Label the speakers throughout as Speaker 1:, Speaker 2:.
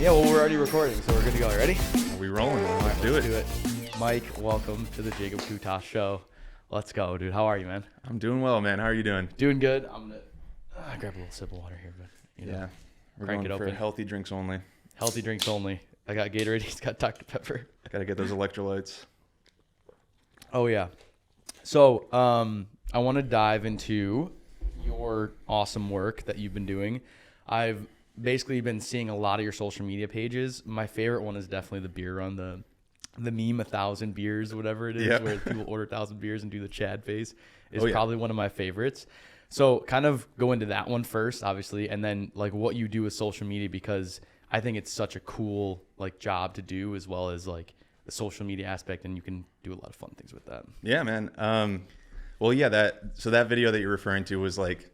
Speaker 1: Yeah, well, we're already recording, so we're good to go. Ready?
Speaker 2: Are we rolling? Let's do it.
Speaker 1: Mike, welcome to the Jacob Koutas show. Let's go, dude. How are you, man?
Speaker 2: I'm doing well, man. How are you doing?
Speaker 1: Doing good. I'm gonna grab a little sip of water here, but
Speaker 2: Yeah, we're
Speaker 1: crank
Speaker 2: going
Speaker 1: it
Speaker 2: for
Speaker 1: open.
Speaker 2: healthy drinks only.
Speaker 1: Healthy drinks only. I got Gatorade. He's got Dr. Pepper.
Speaker 2: Got to get those electrolytes.
Speaker 1: Oh yeah. So I want to dive into your awesome work that you've been doing. I've basically been seeing a lot of your social media pages. My favorite one is definitely the beer run, the meme 1,000 beers, whatever it is,
Speaker 2: Yep.
Speaker 1: where people order 1,000 beers and do the Chad face is
Speaker 2: Oh, yeah.
Speaker 1: probably one of my favorites. So kind of go into that one first, obviously, and then like what you do with social media, because I think it's such a cool like job to do, as well as like the social media aspect, and you can do a lot of fun things with that.
Speaker 2: Yeah, man. Well, yeah, that video that you're referring to was like,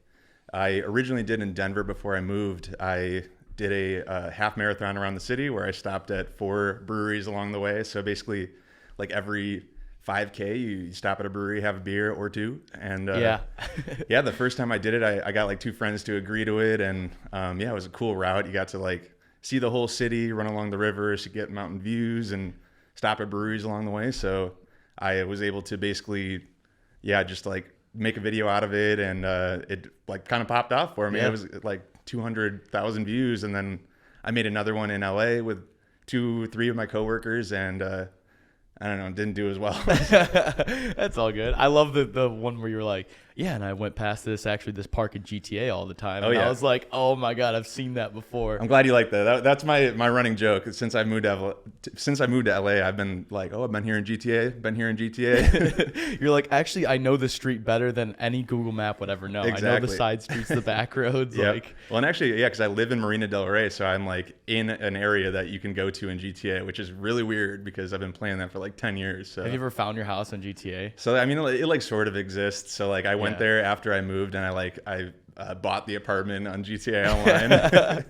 Speaker 2: I originally did in Denver before I moved. I did a half marathon around the city where I stopped at 4 breweries along the way. So basically, like every 5K, you stop at a brewery, have a beer or two. And
Speaker 1: Yeah.
Speaker 2: yeah, the first time I did it, I got like 2 friends to agree to it. And yeah, it was a cool route. You got to like see the whole city, run along the rivers to get mountain views and stop at breweries along the way. So I was able to basically, yeah, just like make a video out of it, and it like kind of popped off for me.
Speaker 1: Yeah.
Speaker 2: It was like 200,000 views, and then I made another one in LA with 3 of my coworkers, and I don't know, it didn't do as well.
Speaker 1: That's all good. I love the one where you're like, yeah, and I went past this park in GTA all the time.
Speaker 2: Oh,
Speaker 1: And
Speaker 2: yeah.
Speaker 1: I was like, oh my God, I've seen that before.
Speaker 2: I'm glad you like that. That's my running joke. Since I moved to LA, I've been like, oh, I've been here in GTA, been here in GTA.
Speaker 1: You're like, actually, I know the street better than any Google map would ever know. I know the
Speaker 2: Exactly.
Speaker 1: side streets, the back roads.
Speaker 2: Yeah.
Speaker 1: Like,
Speaker 2: Well, and actually, yeah, because I live in Marina Del Rey, so I'm like in an area that you can go to in GTA, which is really weird because I've been playing that for like 10 years. So
Speaker 1: have you ever found your house on GTA?
Speaker 2: So I mean, it like sort of exists. So like I went
Speaker 1: Yeah.
Speaker 2: there after I moved, and I bought the apartment on GTA Online.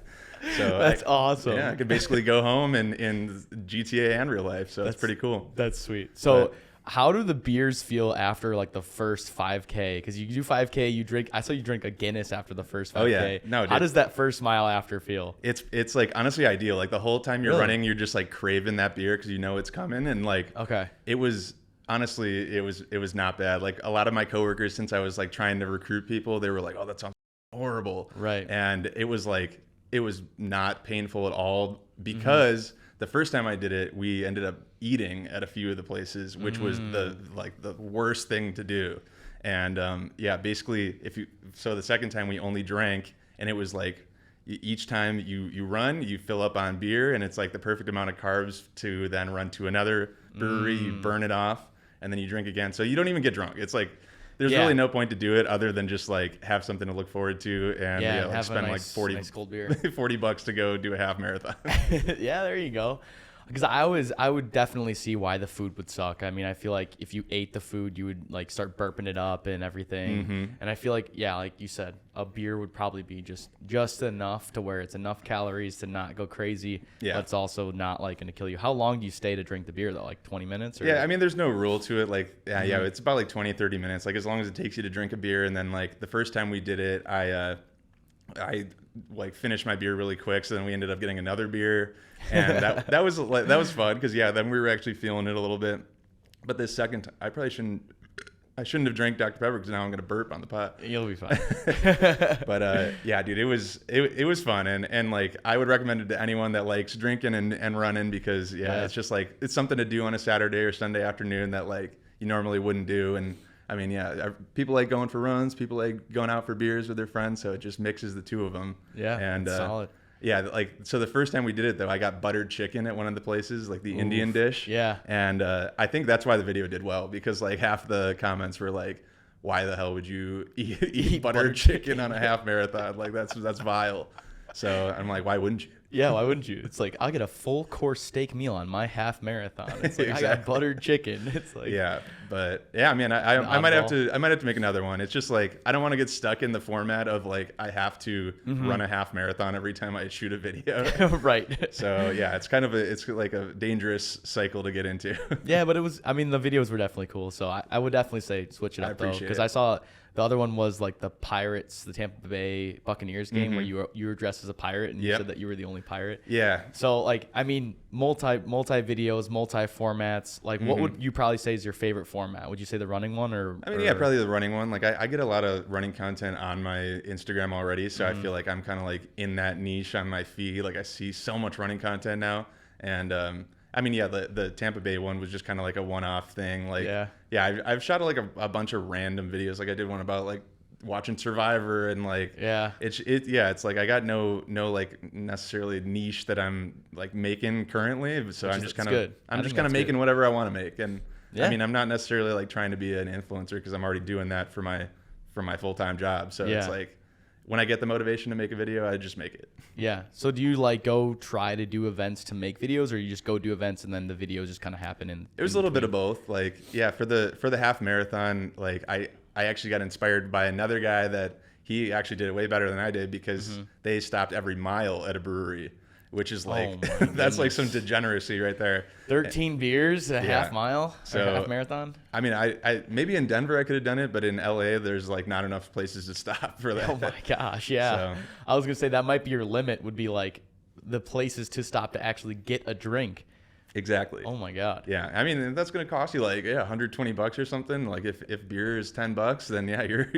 Speaker 2: So
Speaker 1: That's awesome.
Speaker 2: Yeah, I could basically go home in GTA and real life. So that's pretty cool.
Speaker 1: That's sweet. So
Speaker 2: But-
Speaker 1: how do the beers feel after like the first 5K? Because you do 5K, you drink. I saw you drink a Guinness after the first 5K.
Speaker 2: Oh, yeah. No,
Speaker 1: how
Speaker 2: dude.
Speaker 1: does that first mile after feel?
Speaker 2: It's like honestly ideal. Like the whole time you're
Speaker 1: Really?
Speaker 2: running, you're just like craving that beer because you know it's coming, and like
Speaker 1: Okay.
Speaker 2: it was honestly it was not bad. Like a lot of my coworkers, since I was like trying to recruit people, they were like, oh, that sounds horrible.
Speaker 1: Right.
Speaker 2: And it was like it was not painful at all because the first time I did it, we ended up eating at a few of the places, which was the worst thing to do. And yeah, basically so the second time we only drank, and it was like each time you run, you fill up on beer, and it's like the perfect amount of carbs to then run to another brewery, you burn it off, and then you drink again. So you don't even get drunk. It's like there's
Speaker 1: Yeah.
Speaker 2: really no point to do it other than just like have something to look forward to, and
Speaker 1: Yeah,
Speaker 2: like
Speaker 1: have a
Speaker 2: spend like
Speaker 1: nice
Speaker 2: 40
Speaker 1: nice cold beer.
Speaker 2: $40 to go do a half marathon.
Speaker 1: Yeah, there you go. Because I would definitely see why the food would suck. I mean, I feel like if you ate the food, you would like start burping it up and everything.
Speaker 2: Mm-hmm.
Speaker 1: And I feel like, yeah, like you said, a beer would probably be just enough to where it's enough calories to not go crazy.
Speaker 2: Yeah.
Speaker 1: But it's also not like going to kill you. How long do you stay to drink the beer though? Like 20 minutes? Or?
Speaker 2: Yeah, I mean, there's no rule to it. Like, yeah, it's about like 20, 30 minutes. Like, as long as it takes you to drink a beer. And then, like, the first time we did it, I like finished my beer really quick. So then we ended up getting another beer, and that was fun because yeah, then we were actually feeling it a little bit. But this second time, I shouldn't have drank Dr. Pepper because now I'm gonna burp on the pot.
Speaker 1: You'll be fine.
Speaker 2: But yeah, dude, it was fun, and like I would recommend it to anyone that likes drinking and running because yeah, it's just like it's something to do on a Saturday or Sunday afternoon that like you normally wouldn't do. And I mean, yeah, people like going for runs, people like going out for beers with their friends, so it just mixes the two of them.
Speaker 1: Yeah,
Speaker 2: and
Speaker 1: solid.
Speaker 2: Yeah, like so the first time we did it though, I got buttered chicken at one of the places, like the Indian dish.
Speaker 1: Yeah.
Speaker 2: And I think that's why the video did well, because like half the comments were like, why the hell would you eat buttered chicken on a half marathon? Like that's vile. So I'm like, why wouldn't you?
Speaker 1: Yeah, why wouldn't you? It's like I'll get a full course steak meal on my half marathon. It's like I got
Speaker 2: Exactly.
Speaker 1: buttered chicken. It's like
Speaker 2: Yeah, but yeah, I mean, I might have to make another one. It's just like I don't want to get stuck in the format of like I have to run a half marathon every time I shoot a video.
Speaker 1: right.
Speaker 2: So yeah, it's like a dangerous cycle to get into.
Speaker 1: Yeah, but it was. I mean, the videos were definitely cool. So I would definitely say switch it
Speaker 2: I
Speaker 1: up though,
Speaker 2: appreciate
Speaker 1: because
Speaker 2: it.
Speaker 1: I saw The other one was like the Pirates, the Tampa Bay Buccaneers game where you were dressed as a pirate and you said that you were the only pirate.
Speaker 2: Yeah.
Speaker 1: So like, I mean, multi videos, multi formats. Like, what would you probably say is your favorite format? Would you say the running one or?
Speaker 2: I mean, yeah, probably the running one. Like I get a lot of running content on my Instagram already, so I feel like I'm kind of like in that niche on my feed. Like I see so much running content now, and I mean, yeah, the Tampa Bay one was just kind of like a one-off thing. Like, yeah, I've shot like a bunch of random videos. Like I did one about like watching Survivor and like, it's like I got no like necessarily niche that I'm like making currently. So I'm just kind of making whatever I want to make. And I mean, I'm not necessarily like trying to be an influencer because I'm already doing that for my full-time job. So it's like when I get the motivation to make a video, I just make it.
Speaker 1: Yeah. So do you like go try to do events to make videos, or you just go do events and then the videos just kind of happen?
Speaker 2: It was a little bit of both. Like, yeah, for the half marathon, like I actually got inspired by another guy that he actually did it way better than I did because they stopped every mile at a brewery, which is like, that's like some degeneracy right there.
Speaker 1: 13 beers, a half mile, so a half marathon.
Speaker 2: I mean, I maybe in Denver I could have done it, but in LA there's like not enough places to stop for that.
Speaker 1: Oh my gosh, yeah. So, I was gonna say that might be your limit. Would be like the places to stop to actually get a drink.
Speaker 2: Exactly.
Speaker 1: Oh my God.
Speaker 2: Yeah, I mean that's gonna cost you like $120 or something. Like if beer is $10, then yeah, you're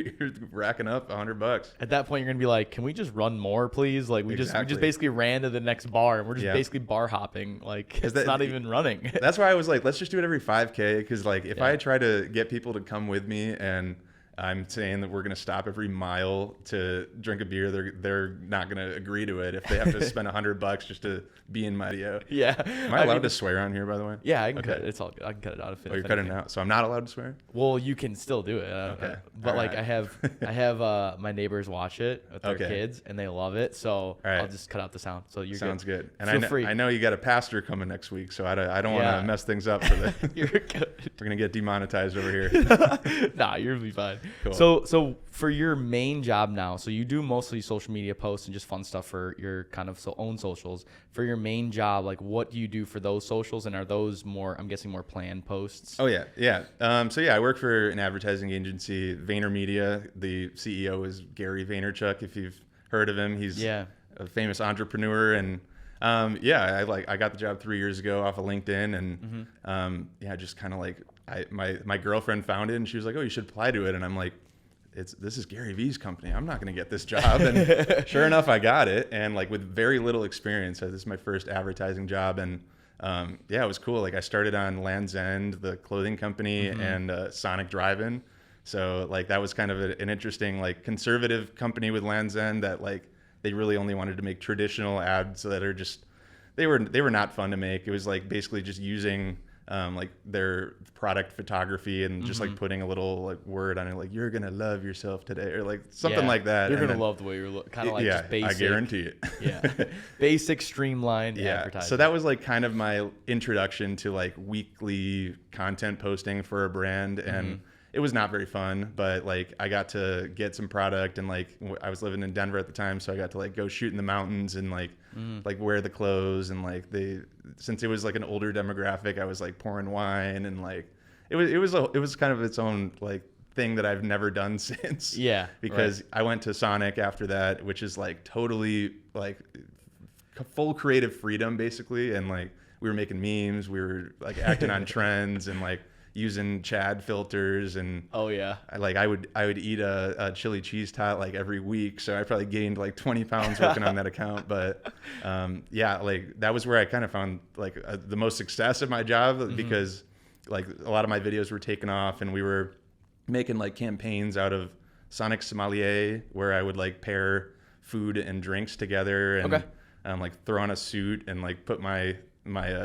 Speaker 2: racking up $100.
Speaker 1: At that point, you're gonna be like, can we just run more, please? Like we just basically ran to the next bar and we're just basically bar hopping. Like it's not even running.
Speaker 2: That's why I was like, let's just do it every 5K because like if I try to get people to come with me and I'm saying that we're going to stop every mile to drink a beer, they're not going to agree to it if they have to spend $100 just to be in my video.
Speaker 1: Yeah.
Speaker 2: Am I allowed to swear on here, by the way?
Speaker 1: Yeah, I can cut it. It's all good. I can cut it out if it.
Speaker 2: Oh, you're cutting it out, so I'm not allowed to swear?
Speaker 1: Well, you can still do it.
Speaker 2: Okay.
Speaker 1: But like I have my neighbors watch it with their kids and they love it, so I'll just cut out the sound. So you're
Speaker 2: Sounds good. And
Speaker 1: Feel free.
Speaker 2: I know you got a pastor coming next week, so I don't want to mess things up for the.
Speaker 1: You're good.
Speaker 2: We're gonna get demonetized over here.
Speaker 1: Nah, you'll be fine.
Speaker 2: Cool.
Speaker 1: So for your main job now, so you do mostly social media posts and just fun stuff for your kind of own socials. For your main job, like what do you do for those socials, and are those more, I'm guessing, more planned posts?
Speaker 2: Oh yeah. So yeah, I work for an advertising agency, VaynerMedia. The CEO is Gary Vaynerchuk, if you've heard of him. He's a famous entrepreneur, and I got the job 3 years ago off of LinkedIn, and just kind of like my girlfriend found it, and she was like, "Oh, you should apply to it," and I'm like, this is Gary V's company. I'm not going to get this job. And sure enough, I got it. And like with very little experience, this is my first advertising job. And it was cool. Like I started on Land's End, the clothing company, and Sonic Drive-In. So like that was kind of an interesting like conservative company with Land's End that like they really only wanted to make traditional ads that are just they were not fun to make. It was like basically just using like their product photography and just like putting a little like word on it, like you're gonna love yourself today, or like something like that.
Speaker 1: You're gonna love the way you're looking, kind of like just basic.
Speaker 2: I guarantee it.
Speaker 1: Basic, streamlined advertising.
Speaker 2: So that was like kind of my introduction to like weekly content posting for a brand, and it was not very fun, but like I got to get some product, and like I was living in Denver at the time, so I got to like go shoot in the mountains and like wear the clothes, and like since it was like an older demographic, I was like pouring wine, and like it was kind of its own like thing that I've never done since. Yeah. Because I went to Sonic after that, which is like totally like full creative freedom basically, and like we were making memes, we were like acting on trends, and like using Chad filters, and I would eat a chili cheese tot like every week, so I probably gained like 20 pounds working on that account. But like that was where I kind of found like the most success of my job, because like a lot of my videos were taken off, and we were making like campaigns out of Sonic Sommelier, where I would like pair food and drinks together, and like throw on a suit and like put my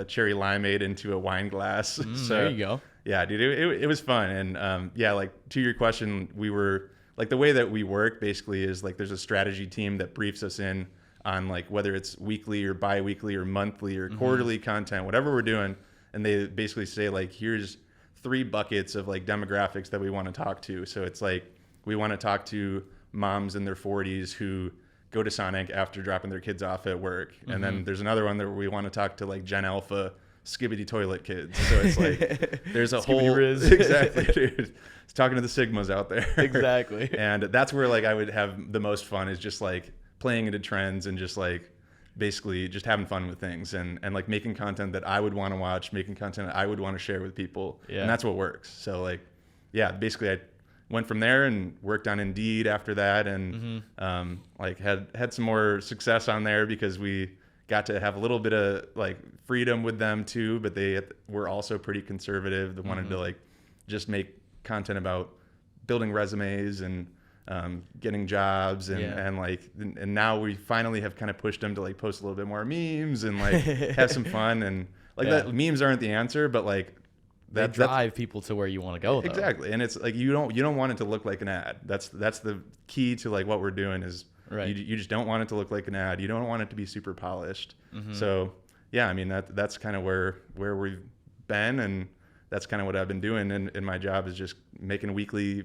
Speaker 2: cherry limeade into a wine glass. So
Speaker 1: there you go.
Speaker 2: Yeah, dude, it was fun. And like to your question, we were like, the way that we work basically is like there's a strategy team that briefs us in on like whether it's weekly or bi-weekly or monthly or quarterly content, whatever we're doing. And they basically say like, here's 3 buckets of like demographics that we want to talk to. So it's like we want to talk to moms in their 40s who go to Sonic after dropping their kids off at work. And then there's another one that we want to talk to like Gen Alpha Skibbity Toilet Kids. So it's like there's a whole
Speaker 1: Riz.
Speaker 2: exactly, dude. It's talking to the Sigmas out there.
Speaker 1: Exactly.
Speaker 2: And that's where like I would have the most fun, is just like playing into trends and just like basically just having fun with things and like making content that I would want to watch, making content that I would want to share with people.
Speaker 1: Yeah.
Speaker 2: And that's what works. So like, yeah, basically I went from there and worked on Indeed after that, and like had some more success on there because we got to have a little bit of like freedom with them too, but they were also pretty conservative. They wanted to like just make content about building resumes and getting jobs and like, and now we finally have kind of pushed them to like post a little bit more memes and like have some fun, and like that memes aren't the answer, but like
Speaker 1: that drive people to where you want to go though.
Speaker 2: Exactly. And it's like you don't want it to look like an ad. That's the key to like what we're doing is you just don't want it to look like an ad. You don't want it to be super polished. So yeah, I mean that's kind of where we've been, and that's kind of what I've been doing, and my job is just making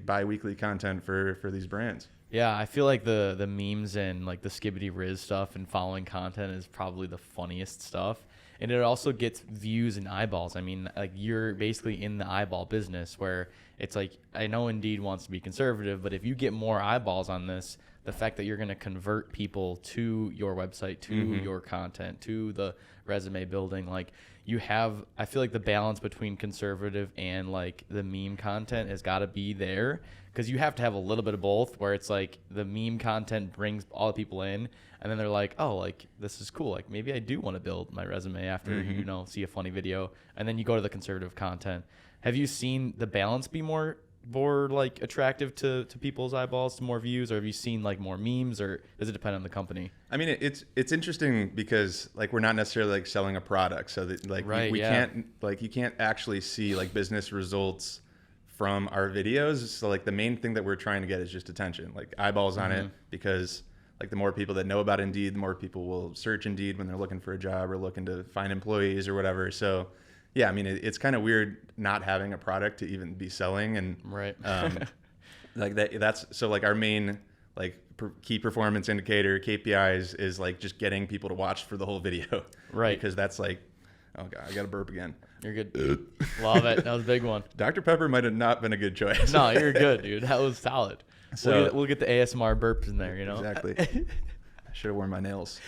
Speaker 2: bi-weekly content for these brands.
Speaker 1: Yeah, I feel like the memes and like the Skibbity Riz stuff and following content is probably the funniest stuff. And it also gets views and eyeballs. I mean, like you're basically in the eyeball business where it's like, I know Indeed wants to be conservative, but if you get more eyeballs on this, the fact that you're going to convert people to your website, to your content, to the resume building, like you have, I feel like the balance between conservative and like the meme content has got to be there, because you have to have a little bit of both, where it's like the meme content brings all the people in, and then they're like, oh, like this is cool, like maybe I do want to build my resume after see a funny video, and then you go to the conservative content. Have you seen the balance be more like attractive to people's eyeballs, to more views, or have you seen like more memes, or does it depend on the company?
Speaker 2: I mean, it's interesting because like we're not necessarily like selling a product, so that like we can't, like you can't actually see like business results from our videos. So like the main thing that we're trying to get is just attention, like eyeballs on it, because like the more people that know about Indeed, the more people will search Indeed when they're looking for a job or looking to find employees or whatever. So yeah, I mean, it's kind of weird not having a product to even be selling, and like that's so like our main like key performance indicator KPIs is like just getting people to watch for the whole video,
Speaker 1: right? Because
Speaker 2: that's like, oh god, I got to burp again.
Speaker 1: You're good. Love it. That was a big one.
Speaker 2: Dr. Pepper might have not been a good choice.
Speaker 1: No, you're good, dude. That was solid. So we'll get the ASMR burps in there, you know.
Speaker 2: Exactly. I should have worn my nails.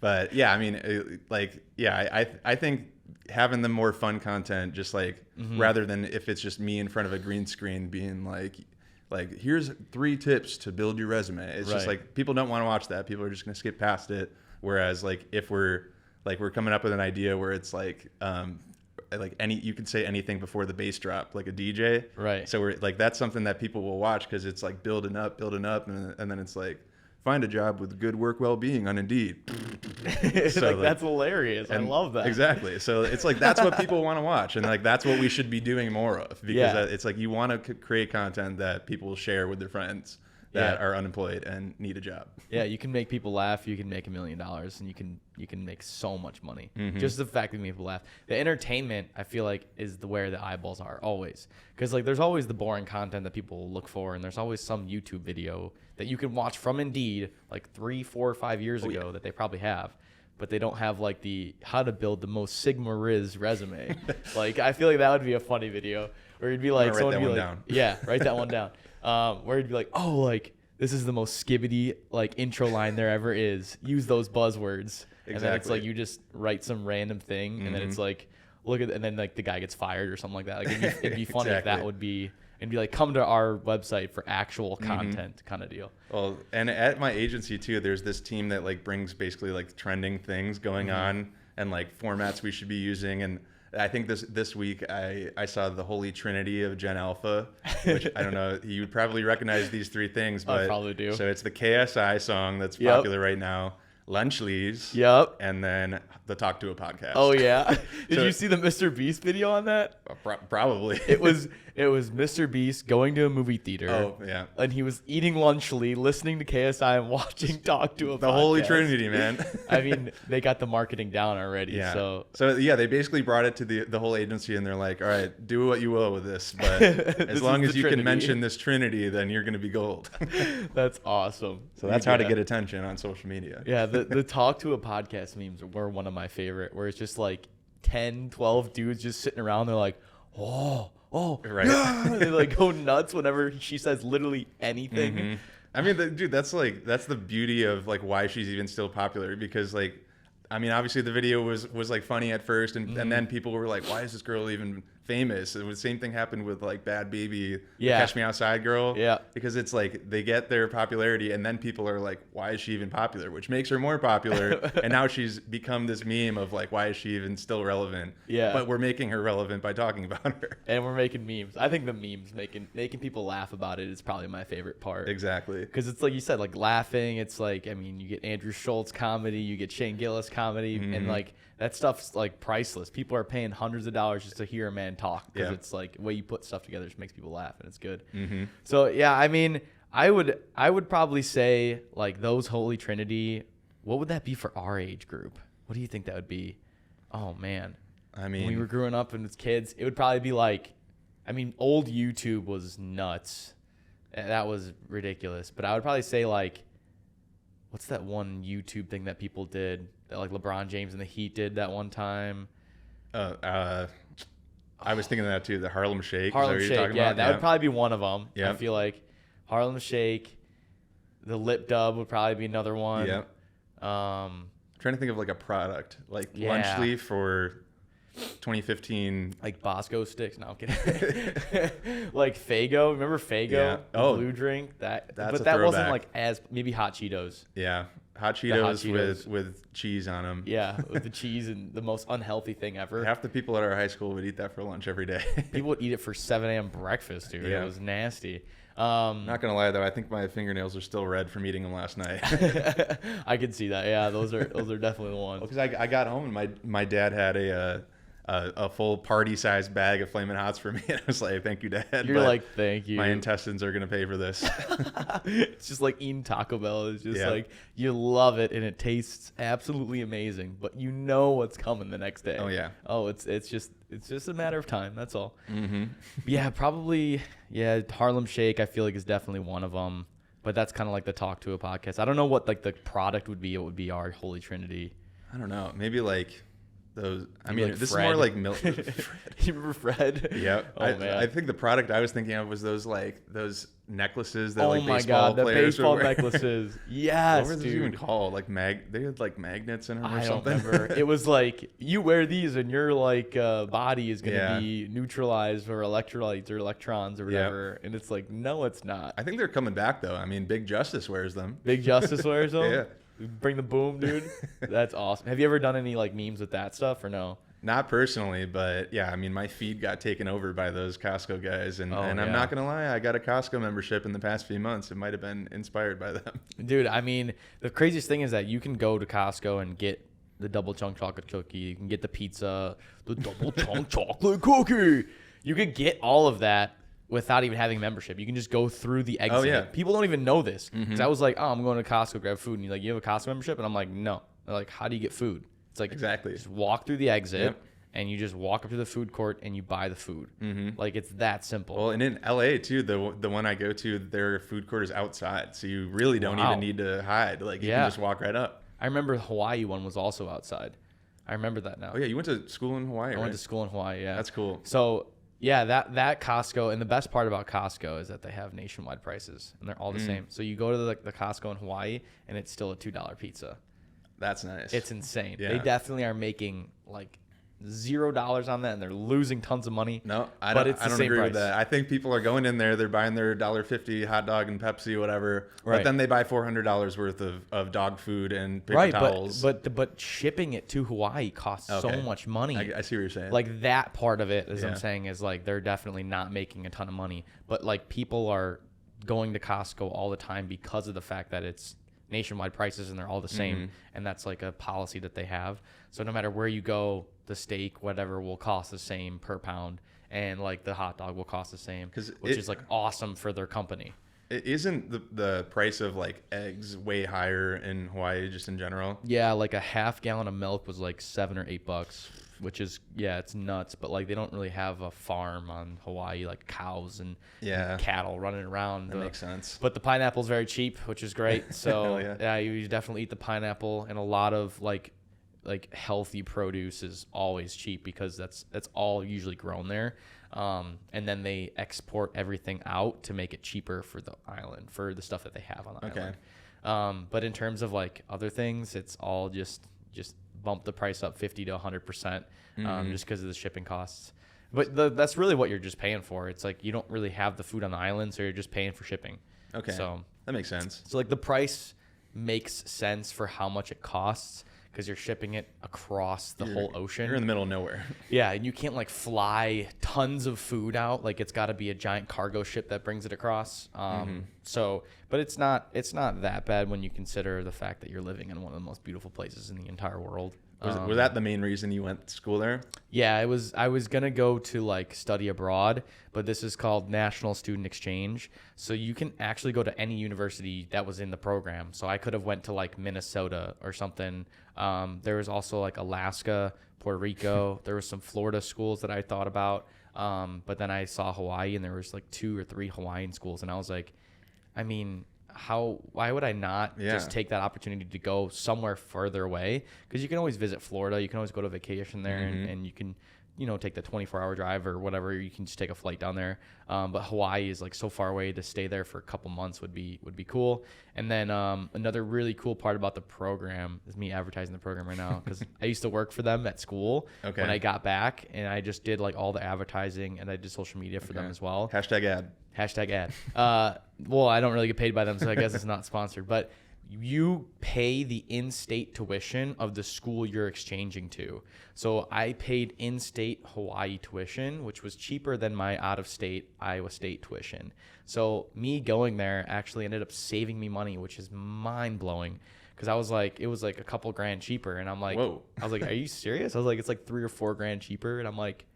Speaker 2: But yeah, I mean, like, yeah, I think having the more fun content, just like rather than if it's just me in front of a green screen being like here's 3 tips to build your resume. It's just like people don't want to watch that. People are just going to skip past it. Whereas like if we're coming up with an idea where it's like you can say anything before the bass drop, like a DJ.
Speaker 1: Right.
Speaker 2: So we're like, that's something that people will watch because it's like building up, and then it's like, find a job with good work well-being on Indeed.
Speaker 1: So like, that's hilarious. I love that.
Speaker 2: Exactly. So it's like that's what people want to watch, and like that's what we should be doing more of, because it's like you want to create content that people will share with their friends that are unemployed and need a job.
Speaker 1: Yeah, you can make people laugh. You can make $1 million, and you can make so much money. Just the fact that you make people laugh. The entertainment, I feel like, is where the eyeballs are always, because like there's always the boring content that people look for, and there's always some YouTube video that you can watch from Indeed like 3, 4, 5 years ago that they probably have, but they don't have like the how to build the most Sigma Riz resume. Like I feel like that would be a funny video where you'd be like,
Speaker 2: someone would be like, down.
Speaker 1: Yeah, write that one down. Where you'd be like, oh, like this is the most skibbity like intro line there ever is. Use those buzzwords. Exactly. And then it's like you just write some random thing, and then it's like and then like the guy gets fired or something like that. Like it'd be funny if that would be. And be like, come to our website for actual content kind of deal. Well,
Speaker 2: and at my agency too, there's this team that like brings basically like trending things going on and like formats we should be using. And I think this week I saw the holy trinity of Gen Alpha, which I don't know, you would probably recognize these 3 things, but
Speaker 1: I probably do.
Speaker 2: So it's the KSI song that's popular right now, Lunch Leaves, and then the Talk to a Podcast.
Speaker 1: Oh yeah. Did you see the Mr. Beast video on that?
Speaker 2: Probably.
Speaker 1: It was Mr. Beast going to a movie theater.
Speaker 2: Oh yeah.
Speaker 1: And he was eating lunchly, listening to KSI and watching Talk to a Podcast.
Speaker 2: The Holy Trinity, man.
Speaker 1: I mean, they got the marketing down already.
Speaker 2: Yeah.
Speaker 1: So
Speaker 2: yeah, they basically brought it to the whole agency, and they're like, all right, do what you will with this, but as long as you can mention this Trinity, then you're going to be gold.
Speaker 1: That's awesome.
Speaker 2: So that's how to get attention on social media.
Speaker 1: Yeah, the Talk to a Podcast memes were one of my favorite, where it's just like 10, 12 dudes just sitting around. They're like, oh,
Speaker 2: Right.
Speaker 1: yeah. They like go nuts whenever she says literally anything.
Speaker 2: Mm-hmm. I mean, dude, that's the beauty of like why she's even still popular, because like, I mean, obviously the video was like funny at first, and then people were like, why is this girl even famous? It was the same thing happened with like Bad Baby, the Catch Me Outside girl.
Speaker 1: Yeah.
Speaker 2: Because it's like they get their popularity and then people are like, why is she even popular? Which makes her more popular. And now she's become this meme of like, why is she even still relevant?
Speaker 1: Yeah.
Speaker 2: But we're making her relevant by talking about her.
Speaker 1: And we're making memes. I think the memes making people laugh about it is probably my favorite part.
Speaker 2: Exactly.
Speaker 1: Because it's like you said, like laughing. It's like, I mean, you get Andrew Schultz comedy, you get Shane Gillis comedy, and like that stuff's like priceless. People are paying hundreds of dollars just to hear a man talk, because it's like the way you put stuff together just makes people laugh, and it's good. So yeah, I mean, I would probably say like those Holy Trinity. What would that be for our age group? What do you think that would be? Oh man,
Speaker 2: I mean,
Speaker 1: when we were growing up and as kids, it would probably be like, I mean, old YouTube was nuts. That was ridiculous. But I would probably say like, what's that one YouTube thing that people did that like LeBron James and the Heat did that one time?
Speaker 2: I was thinking of that too. The Harlem Shake.
Speaker 1: Harlem
Speaker 2: Is that what you're
Speaker 1: Shake,
Speaker 2: talking
Speaker 1: yeah,
Speaker 2: about?
Speaker 1: that would probably be one of them.
Speaker 2: Yeah.
Speaker 1: I feel like Harlem Shake, the Lip Dub would probably be another one.
Speaker 2: Yeah. Trying to think of like a product, like Lunch Leaf or 2015.
Speaker 1: Like Bosco sticks. No, I'm kidding. Like Faygo. Remember Faygo?
Speaker 2: Yeah.
Speaker 1: The blue drink. That's
Speaker 2: a
Speaker 1: but that wasn't
Speaker 2: throwback.
Speaker 1: like as maybe Hot Cheetos.
Speaker 2: Yeah. Hot Cheetos, with cheese on them.
Speaker 1: Yeah, with the cheese and the most unhealthy thing ever.
Speaker 2: Half the people at our high school would eat that for lunch every day.
Speaker 1: People would eat it for 7 a.m. breakfast, dude.
Speaker 2: Yeah.
Speaker 1: It was nasty.
Speaker 2: Not gonna lie though, I think my fingernails are still red from eating them last night.
Speaker 1: I can see that. Yeah, those are definitely the ones.
Speaker 2: Because I got home and my dad had a full party-sized bag of Flamin' Hots for me, and I was like, "Thank you, Dad."
Speaker 1: You're
Speaker 2: but
Speaker 1: like, "Thank you."
Speaker 2: My intestines are gonna pay for this.
Speaker 1: It's just like eating Taco Bell. It's just
Speaker 2: Yeah.
Speaker 1: like you love it and it tastes absolutely amazing, but you know what's coming the next day.
Speaker 2: Oh yeah.
Speaker 1: Oh, it's just a matter of time. That's all.
Speaker 2: Mm-hmm.
Speaker 1: Yeah, probably. Yeah, Harlem Shake. I feel like is definitely one of them. But that's kind of like the Talk to a podcast. I don't know what like the product would be. It would be our Holy Trinity.
Speaker 2: I don't know. Maybe like those. I
Speaker 1: Maybe
Speaker 2: mean,
Speaker 1: like
Speaker 2: this
Speaker 1: Fred.
Speaker 2: is more like milk.
Speaker 1: You remember Fred?
Speaker 2: Yeah.
Speaker 1: Oh man.
Speaker 2: I think the product I was thinking of was those necklaces that
Speaker 1: Oh
Speaker 2: like
Speaker 1: my
Speaker 2: baseball
Speaker 1: god, the
Speaker 2: players
Speaker 1: baseball
Speaker 2: would wear.
Speaker 1: necklaces. Yes,
Speaker 2: What were those
Speaker 1: dude.
Speaker 2: even called? Like they had like magnets in them or
Speaker 1: I don't
Speaker 2: something.
Speaker 1: remember. It was like you wear these and your like body is gonna
Speaker 2: Yeah.
Speaker 1: be neutralized for electrolytes or electrons or whatever. And it's like, no, it's not.
Speaker 2: I think they're coming back though. I mean, Big Justice wears them.
Speaker 1: Big Justice wears them.
Speaker 2: Yeah.
Speaker 1: Bring the boom, dude. That's awesome. Have you ever done any like memes with that stuff or no?
Speaker 2: Not personally, but yeah, I mean, my feed got taken over by those Costco guys, and I'm
Speaker 1: yeah.
Speaker 2: not gonna lie, I got a Costco membership in the past few months. It might have been inspired by them.
Speaker 1: Dude, I mean, the craziest thing is that you can go to Costco and get the double chunk chocolate cookie. You can get the pizza, the double chunk chocolate cookie. You could get all of that without even having membership. You can just go through the exit.
Speaker 2: Oh, yeah.
Speaker 1: People don't even know this. Because I was like, oh, I'm going to Costco, grab food. And you're like, you have a Costco membership? And I'm like, no. They're like, how do you get food? It's like,
Speaker 2: Exactly.
Speaker 1: just walk through the exit.
Speaker 2: Yep.
Speaker 1: And you just walk up to the food court and you buy the food. Like, it's that simple.
Speaker 2: Well, and in LA too, the one I go to, their food court is outside, so you really don't
Speaker 1: Wow.
Speaker 2: even need to hide. Like you
Speaker 1: Yeah.
Speaker 2: can just walk right up.
Speaker 1: I remember the Hawaii one was also outside. I remember that now.
Speaker 2: Oh yeah, you went to school in Hawaii,
Speaker 1: I
Speaker 2: right?
Speaker 1: went to school in Hawaii, yeah.
Speaker 2: That's cool.
Speaker 1: So, yeah, that Costco, and the best part about Costco is that they have nationwide prices, and they're all the same. So you go to the Costco in Hawaii, and it's still a $2 pizza.
Speaker 2: That's nice.
Speaker 1: It's insane.
Speaker 2: Yeah.
Speaker 1: They definitely are making, like, $0 on that, and they're losing tons of money.
Speaker 2: No, I
Speaker 1: but
Speaker 2: don't.
Speaker 1: it's the
Speaker 2: I don't
Speaker 1: same
Speaker 2: agree with
Speaker 1: price.
Speaker 2: that. I think people are going in there. They're buying their $1.50 hot dog and Pepsi, whatever.
Speaker 1: Right.
Speaker 2: But then they buy $400 worth of dog food and paper
Speaker 1: Right,
Speaker 2: towels.
Speaker 1: but shipping it to Hawaii costs so
Speaker 2: Okay.
Speaker 1: much money.
Speaker 2: I see what you're saying.
Speaker 1: Like that part of it, as I'm
Speaker 2: Yeah.
Speaker 1: saying, is like they're definitely not making a ton of money. But like people are going to Costco all the time because of the fact that it's nationwide prices and they're all the same, and that's like a policy that they have. So no matter where you go, the steak, whatever, will cost the same per pound, and like the hot dog will cost the same, which is like awesome for their company.
Speaker 2: Isn't the price of like eggs way higher in Hawaii just in general?
Speaker 1: Yeah, like a half gallon of milk was like $7 or $8, which is, yeah, it's nuts. But like they don't really have a farm on Hawaii, like cows and cattle running around.
Speaker 2: That makes sense.
Speaker 1: But the pineapple's very cheap, which is great. So
Speaker 2: Hell yeah.
Speaker 1: you definitely eat the pineapple, and a lot of like like healthy produce is always cheap because that's all usually grown there. And then they export everything out to make it cheaper for the island, for the stuff that they have on the island. But in terms of like other things, it's all just bump the price up 50 to 100%, just because of the shipping costs. But that's really what you're just paying for. It's like you don't really have the food on the island, so you're just paying for shipping.
Speaker 2: Okay.
Speaker 1: So
Speaker 2: that makes sense.
Speaker 1: So like the price makes sense for how much it costs because you're shipping it across the whole ocean.
Speaker 2: You're in the middle of nowhere.
Speaker 1: Yeah, and you can't like fly tons of food out. Like it's got to be a giant cargo ship that brings it across. So, but it's not that bad when you consider the fact that you're living in one of the most beautiful places in the entire world.
Speaker 2: Was that the main reason you went to school there?
Speaker 1: Yeah, I was gonna go to like study abroad, but this is called National Student Exchange. So you can actually go to any university that was in the program. So I could have went to like Minnesota or something. There was also like Alaska, Puerto Rico. There was some Florida schools that I thought about. But then I saw Hawaii, and there was like 2 or 3 Hawaiian schools, and I was like, I mean, why would I not just take that opportunity to go somewhere further away? Because you can always visit Florida. You can always go to vacation there, and you can, take the 24-hour drive or whatever. You can just take a flight down there. But Hawaii is like so far away, to stay there for a couple months would be cool. And then another really cool part about the program is me advertising the program right now, because I used to work for them at school when I got back, and I just did like all the advertising, and I did social media for them as well.
Speaker 2: Hashtag ad.
Speaker 1: Well, I don't really get paid by them, so I guess it's not sponsored. But you pay the in-state tuition of the school you're exchanging to. So I paid in-state Hawaii tuition, which was cheaper than my out-of-state Iowa State tuition. So me going there actually ended up saving me money, which is mind-blowing. Because I was like, it was like a couple grand cheaper. And I'm like,
Speaker 2: whoa.
Speaker 1: I was like, are you serious? I was like, it's like 3 or 4 grand cheaper. And I'm like,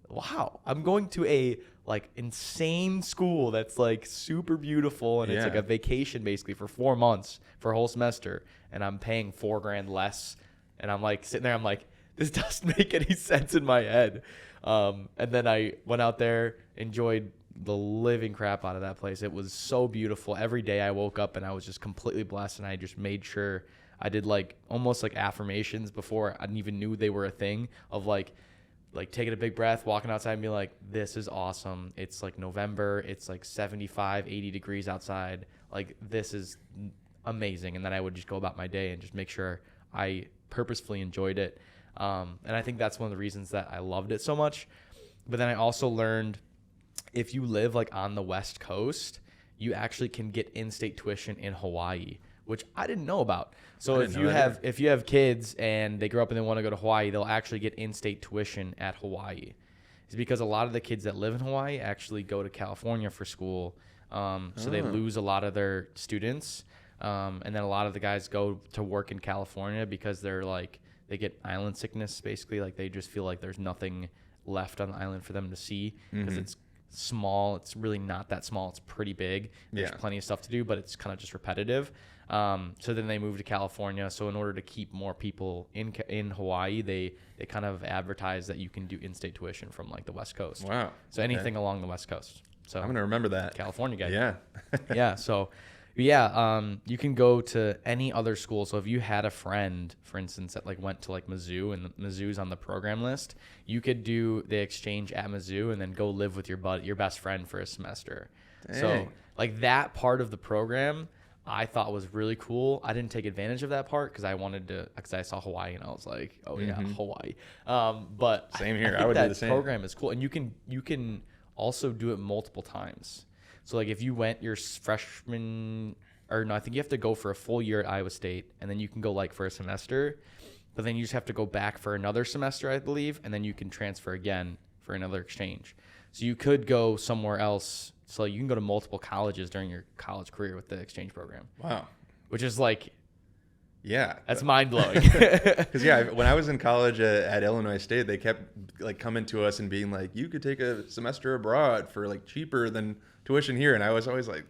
Speaker 1: wow, I'm going to a like insane school that's like super beautiful, and it's like a vacation basically for 4 months for a whole semester, and I'm paying 4 grand less. And I'm like sitting there, I'm like, this doesn't make any sense in my head. And then I went out there, enjoyed the living crap out of that place. It was so beautiful. Every day I woke up and I was just completely blessed, and I just made sure I did like almost like affirmations before I even knew they were a thing, of like taking a big breath, walking outside and be like, this is awesome. It's like November. It's like 75, 80 degrees outside. Like, this is amazing. And then I would just go about my day and just make sure I purposefully enjoyed it. And I think that's one of the reasons that I loved it so much. But then I also learned, if you live like on the West Coast, you actually can get in-state tuition in Hawaii, which I didn't know about. So if you have kids and they grow up and they want to go to Hawaii, they'll actually get in-state tuition at Hawaii. It's because a lot of the kids that live in Hawaii actually go to California for school. So they lose a lot of their students. And then a lot of the guys go to work in California because they're like, they get island sickness, basically. Like they just feel like there's nothing left on the island for them to see, because it's small. It's really not that small. It's pretty big. There's plenty of stuff to do, but it's kind of just repetitive. So then they moved to California. So in order to keep more people in Hawaii, they kind of advertise that you can do in-state tuition from like the West Coast.
Speaker 2: Wow.
Speaker 1: So anything along the West Coast. So
Speaker 2: I'm gonna remember that.
Speaker 1: California guy.
Speaker 2: Yeah.
Speaker 1: Yeah. So you can go to any other school. So if you had a friend, for instance, that like went to like Mizzou, and Mizzou's on the program list, you could do the exchange at Mizzou and then go live with your best friend for a semester.
Speaker 2: Dang.
Speaker 1: So like that part of the program, I thought was really cool. I didn't take advantage of that part because I saw Hawaii and I was like, oh yeah, Hawaii. But
Speaker 2: same here.
Speaker 1: I
Speaker 2: would
Speaker 1: that
Speaker 2: do the same.
Speaker 1: Program is cool, and you can also do it multiple times. So like if you went your freshman, or no, I think you have to go for a full year at Iowa State, and then you can go like for a semester, but then you just have to go back for another semester, I believe, and then you can transfer again for another exchange. So you could go somewhere else. So you can go to multiple colleges during your college career with the exchange program.
Speaker 2: Wow.
Speaker 1: Which is like,
Speaker 2: yeah,
Speaker 1: that's mind blowing.
Speaker 2: Because when I was in college at Illinois State, they kept like coming to us and being like, you could take a semester abroad for like cheaper than tuition here, and I was always like,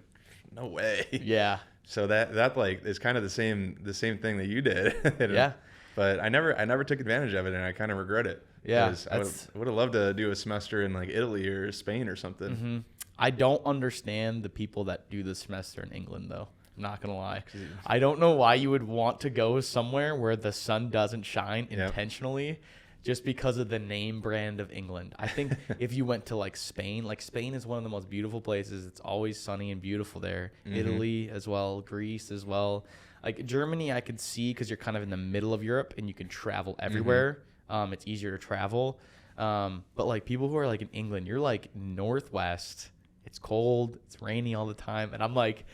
Speaker 2: no way.
Speaker 1: Yeah.
Speaker 2: So that like is kind of the same thing that you did.
Speaker 1: Yeah.
Speaker 2: But I never took advantage of it, and I kind of regret it.
Speaker 1: Yeah.
Speaker 2: I would have loved to do a semester in like Italy or Spain or something.
Speaker 1: I don't understand the people that do the semester in England though. not gonna lie. I don't know why you would want to go somewhere where the sun doesn't shine intentionally, just because of the name brand of England. I think if you went to like Spain is one of the most beautiful places. It's always sunny and beautiful there. Italy as well, Greece as well. Like Germany, I could see because you're kind of in the middle of Europe and you can travel everywhere. It's easier to travel. But like people who are like in England, you're like northwest. It's cold. It's rainy all the time. And I'm like,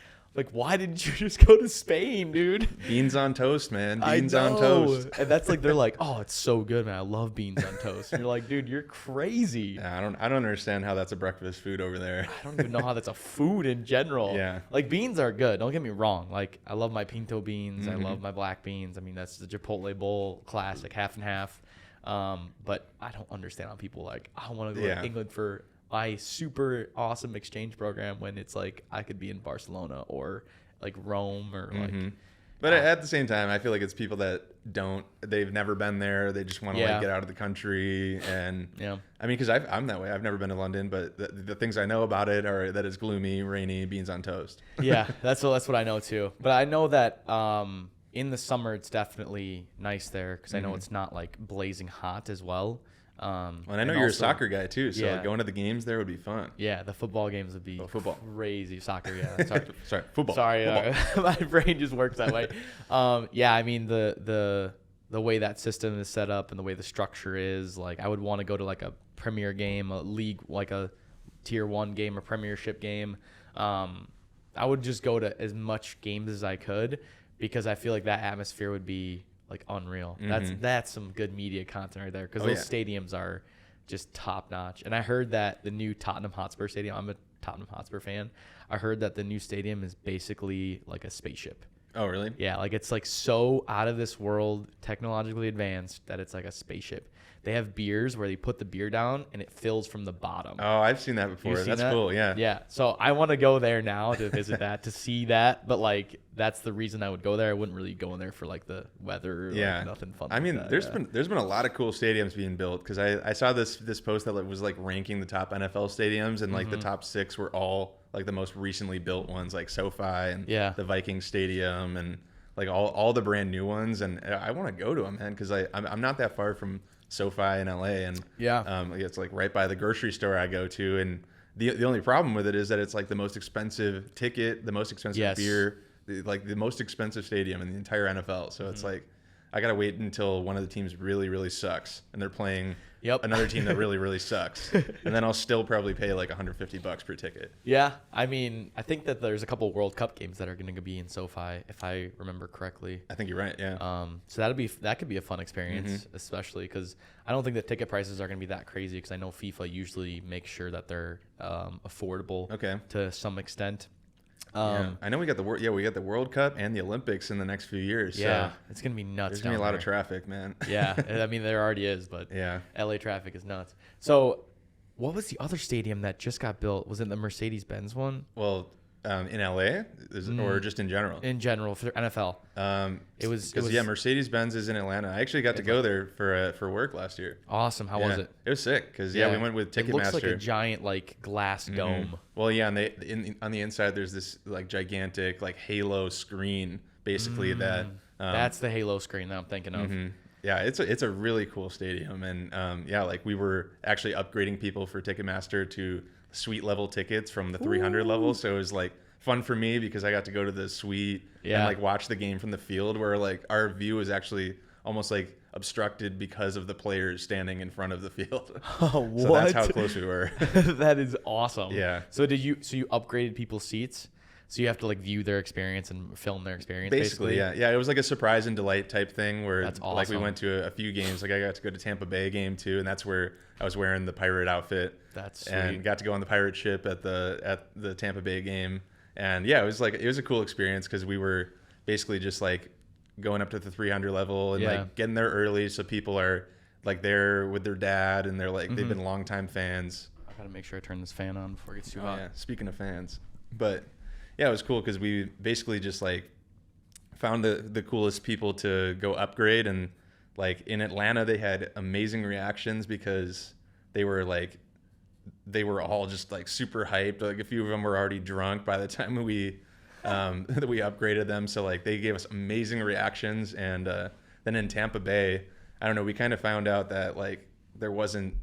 Speaker 1: why didn't you just go to Spain, dude?
Speaker 2: Beans on toast, man. Beans
Speaker 1: I
Speaker 2: on
Speaker 1: know.
Speaker 2: toast.
Speaker 1: And that's like, they're like, oh, it's so good, man. I love beans on toast. And you're like, dude, you're crazy.
Speaker 2: Yeah, I don't understand how that's a breakfast food over there.
Speaker 1: I don't even know how that's a food in general.
Speaker 2: Yeah.
Speaker 1: Like beans are good. Don't get me wrong. Like I love my pinto beans. I love my black beans. I mean, that's the Chipotle bowl classic, half and half. But I don't understand how people like, I want to go to England for my super awesome exchange program when it's like I could be in Barcelona or like Rome or like.
Speaker 2: But at the same time, I feel like it's people that they've never been there. They just want to like get out of the country. And I mean, because I'm that way. I've never been to London, but the things I know about it are that it's gloomy, rainy, beans on toast.
Speaker 1: Yeah, that's what I know too. But I know that in the summer it's definitely nice there because I know it's not like blazing hot as well.
Speaker 2: And I know you're a soccer guy too, so going to the games there would be fun.
Speaker 1: Yeah, the football games would be crazy. Soccer, yeah. Sorry,
Speaker 2: football.
Speaker 1: Sorry, football. My brain just works that way. Yeah, I mean the way that system is set up and the way the structure is, like I would want to go to like a Premier game, a league, like a Tier 1 game, a Premiership game. I would just go to as much games as I could because I feel like that atmosphere would be like unreal. That's some good media content right there because those stadiums are just top notch. And I heard that the new Tottenham Hotspur Stadium, I'm a Tottenham Hotspur fan. I heard that the new stadium is basically like a spaceship.
Speaker 2: Oh, really?
Speaker 1: Yeah, like it's like so out of this world, technologically advanced that it's like a spaceship. They have beers where they put the beer down and it fills from the bottom.
Speaker 2: Oh, I've seen that before. That's cool. Yeah.
Speaker 1: Yeah. So I want to go there now to visit that, to see that. But like, that's the reason I would go there. I wouldn't really go in there for like the weather. Or, like, nothing fun.
Speaker 2: I mean,
Speaker 1: that.
Speaker 2: there's been a lot of cool stadiums being built because I saw this post that was like ranking the top NFL stadiums and like the top 6 were all like the most recently built ones, like SoFi and the Vikings Stadium and like all the brand new ones. And I want to go to them, man, because I'm not that far from SoFi in LA, and it's like right by the grocery store I go to, and the only problem with it is that it's like the most expensive ticket, the most expensive beer, like the most expensive stadium in the entire NFL. So it's like I gotta wait until one of the teams really, really sucks, and they're playing another team that really, really sucks, and then I'll still probably pay like $150 per ticket. Yeah,
Speaker 1: I mean, I think that there's a couple World Cup games that are going to be in SoFi, if I remember correctly.
Speaker 2: I think you're right. Yeah.
Speaker 1: So that could be a fun experience, especially because I don't think the ticket prices are going to be that crazy because I know FIFA usually makes sure that they're affordable to some extent.
Speaker 2: I know we got the World Cup and the Olympics in the next few years.
Speaker 1: Yeah,
Speaker 2: so
Speaker 1: it's gonna be nuts.
Speaker 2: There's gonna be a lot of traffic, man.
Speaker 1: Yeah, I mean there already is, but LA traffic is nuts. So, what was the other stadium that just got built? Was it the Mercedes-Benz one?
Speaker 2: Well, in LA or just in general?
Speaker 1: In general for NFL. It was
Speaker 2: Mercedes-Benz is in Atlanta. I actually got to go there for work last year.
Speaker 1: Awesome. How was it?
Speaker 2: It was sick because we went with Ticketmaster.
Speaker 1: It looks like a giant like glass dome.
Speaker 2: Well, yeah, and on the inside there's this like gigantic like halo screen basically that.
Speaker 1: That's the halo screen that I'm thinking of.
Speaker 2: Yeah, it's a really cool stadium, and like we were actually upgrading people for Ticketmaster to suite level tickets from the 300 level, so it was like fun for me because I got to go to the suite and like watch the game from the field where like our view is actually almost like obstructed because of the players standing in front of the field.
Speaker 1: Oh, what?
Speaker 2: So that's how close we were.
Speaker 1: That is awesome.
Speaker 2: Yeah.
Speaker 1: So you upgraded people's seats? So you have to like view their experience and film their experience. Basically.
Speaker 2: Yeah. It was like a surprise and delight type thing where
Speaker 1: that's awesome.
Speaker 2: Like we went to a few games. Like I got to go to Tampa Bay game too, and that's where I was wearing the pirate outfit.
Speaker 1: That's sweet.
Speaker 2: And got to go on the pirate ship at the Tampa Bay game. And yeah, it was a cool experience because we were basically just like going up to the 300 level and like getting there early, so people are like there with their dad and they're like they've been longtime fans.
Speaker 1: I gotta make sure I turn this fan on before it gets too hot.
Speaker 2: Yeah, speaking of fans, but yeah, it was cool because we basically just like found the coolest people to go upgrade, and like in Atlanta they had amazing reactions because they were all just like super hyped. Like a few of them were already drunk by the time we that we upgraded them. So like they gave us amazing reactions. And then in Tampa Bay, I don't know, we kind of found out that like there wasn't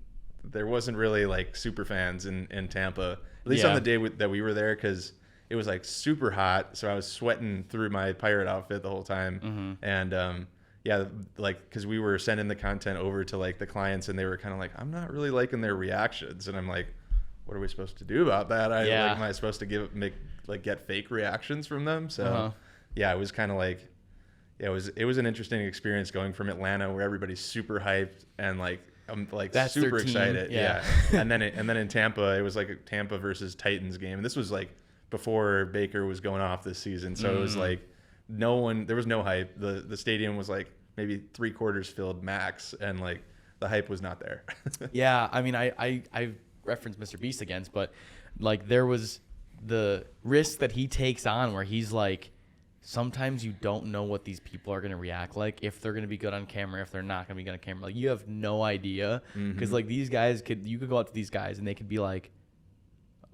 Speaker 2: really like super fans in Tampa, at least on the day that we were there, because it was like super hot. So I was sweating through my pirate outfit the whole time. And yeah, like, because we were sending the content over to like the clients, and they were kind of like, I'm not really liking their reactions. And I'm like, what are we supposed to do about that? Am I supposed to get fake reactions from them? So yeah, it was kind of like, yeah, it was an interesting experience going from Atlanta, where everybody's super hyped and like I'm like
Speaker 1: That's
Speaker 2: super
Speaker 1: their team.
Speaker 2: excited.
Speaker 1: Yeah.
Speaker 2: and then in Tampa, it was like a Tampa versus Titans game, and this was like before Baker was going off this season, so it was like there was no hype. The stadium was like maybe 3/4 filled max, and like the hype was not there.
Speaker 1: Yeah, I mean, I referenced Mr. Beast against, but like there was the risk that he takes on where he's like, sometimes you don't know what these people are going to react like, if they're going to be good on camera, if they're not going to be good on camera. Like, you have no idea, because like these guys you could go up to these guys and they could be like,